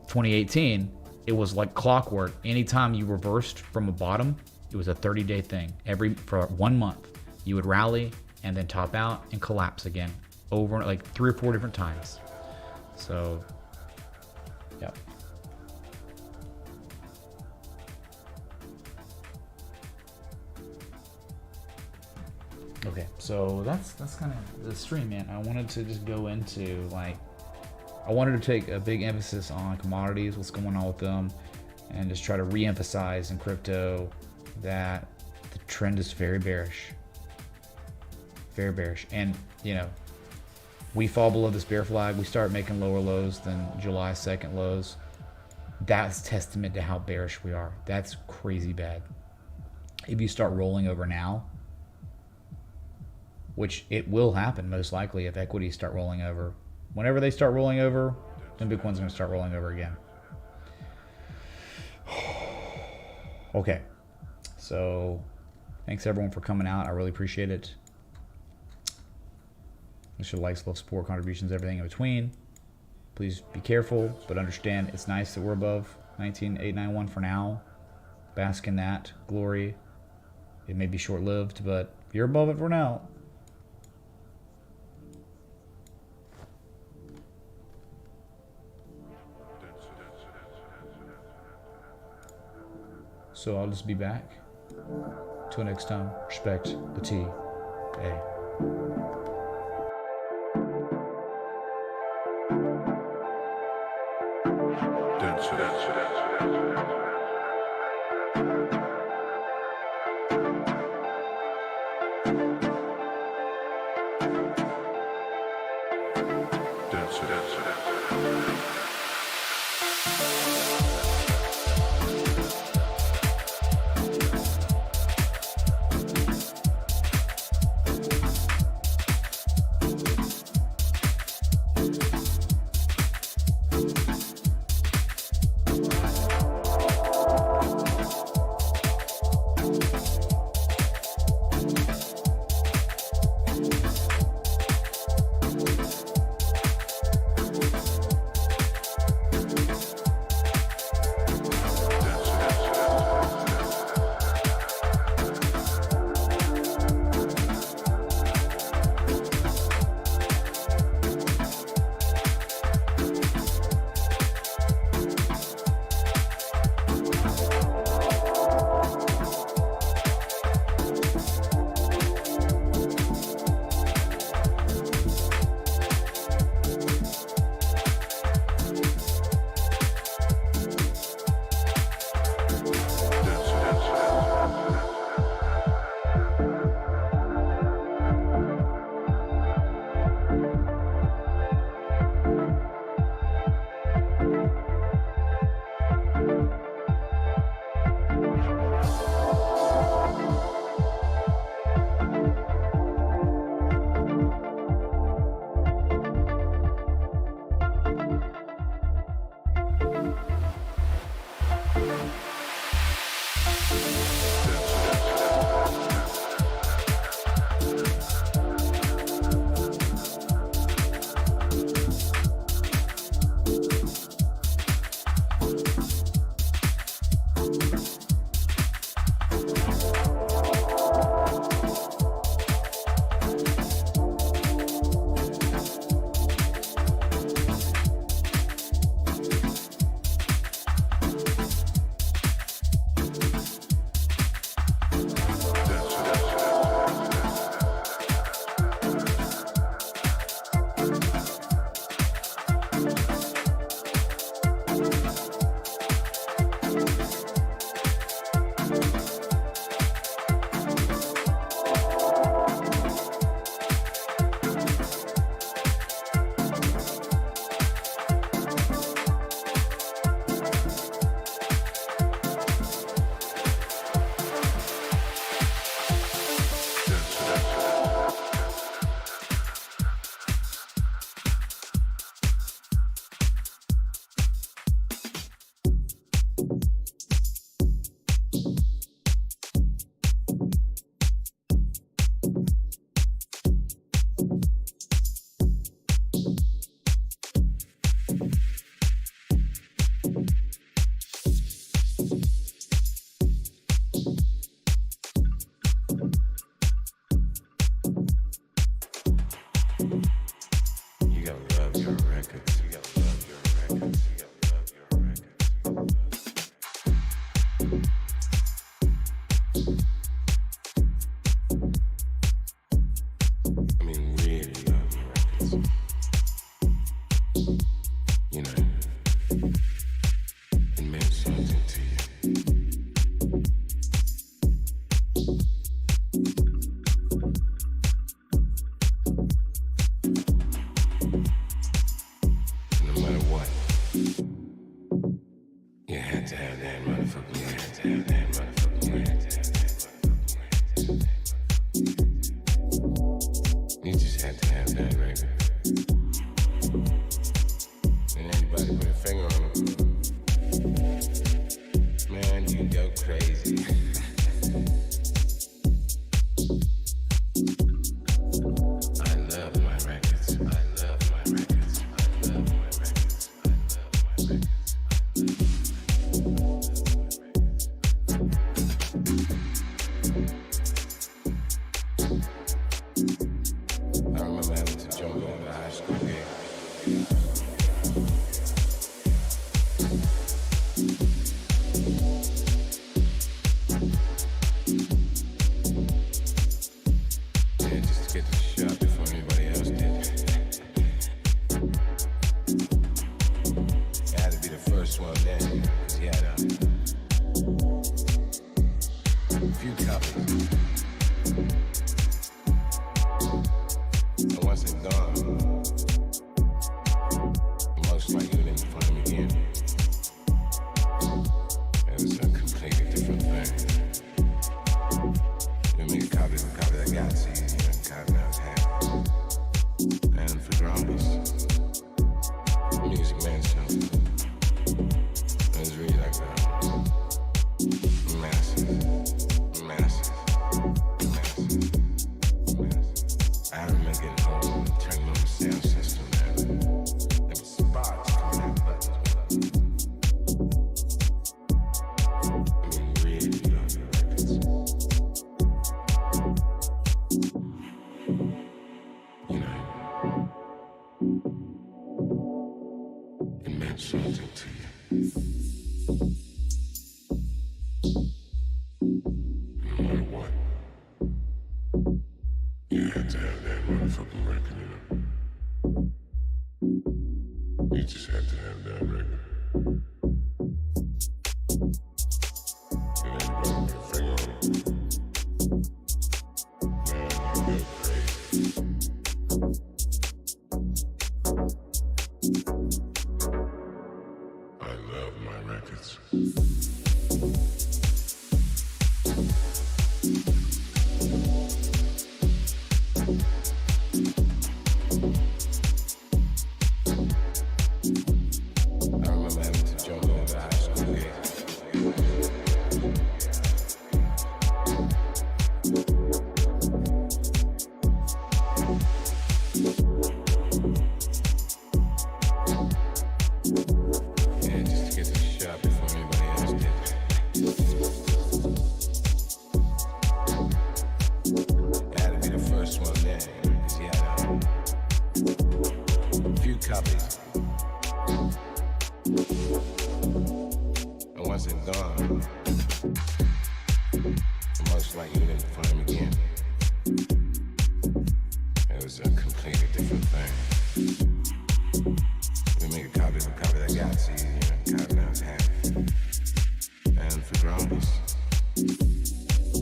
2018, it was like clockwork. Anytime you reversed from a bottom, it was a 30-day thing. For 1 month, you would rally and then top out and collapse again over like 3 or 4 different times. So, yeah. Okay, so that's kind of the stream, man. I wanted to just go into I wanted to take a big emphasis on commodities, what's going on with them, and just try to re-emphasize in crypto that the trend is very bearish. Very bearish. And, you know, we fall below this bear flag, we start making lower lows than July 2nd lows. That's testament to how bearish we are. That's crazy bad. If you start rolling over now, which it will happen most likely if equities start rolling over. Whenever they start rolling over, then Bitcoin's going to start rolling over again. Okay, so thanks everyone for coming out. I really appreciate it. Make sure to like, love, support, contributions, everything in between. Please be careful, but understand it's nice that we're above 19,891 for now. Bask in that glory. It may be short-lived, but you're above it for now. So I'll just be back. Till next time, respect the T. A. copies of copy that got to you, copy now it's happy. And for drums, music man something. It's really like that. Massive. I remember getting home and turning on the sound system, man. There was spots coming out buttons. Really love your records. You know, it meant something to you. No matter what, you had to have that motherfucking record, You just had to have that record. And everybody put a finger on it. Man, you go crazy. I love my records. I remember having to jump over the high school gate. Yeah, just to get to the shop before anybody else did. I had to be the first one there, because he had a few copies. And once it's gone, most likely you didn't find him again. It was a completely different thing. We make a copy of a copy that got to you, copy now it's happy. And for drums,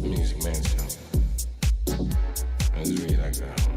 music man something. It was really like that.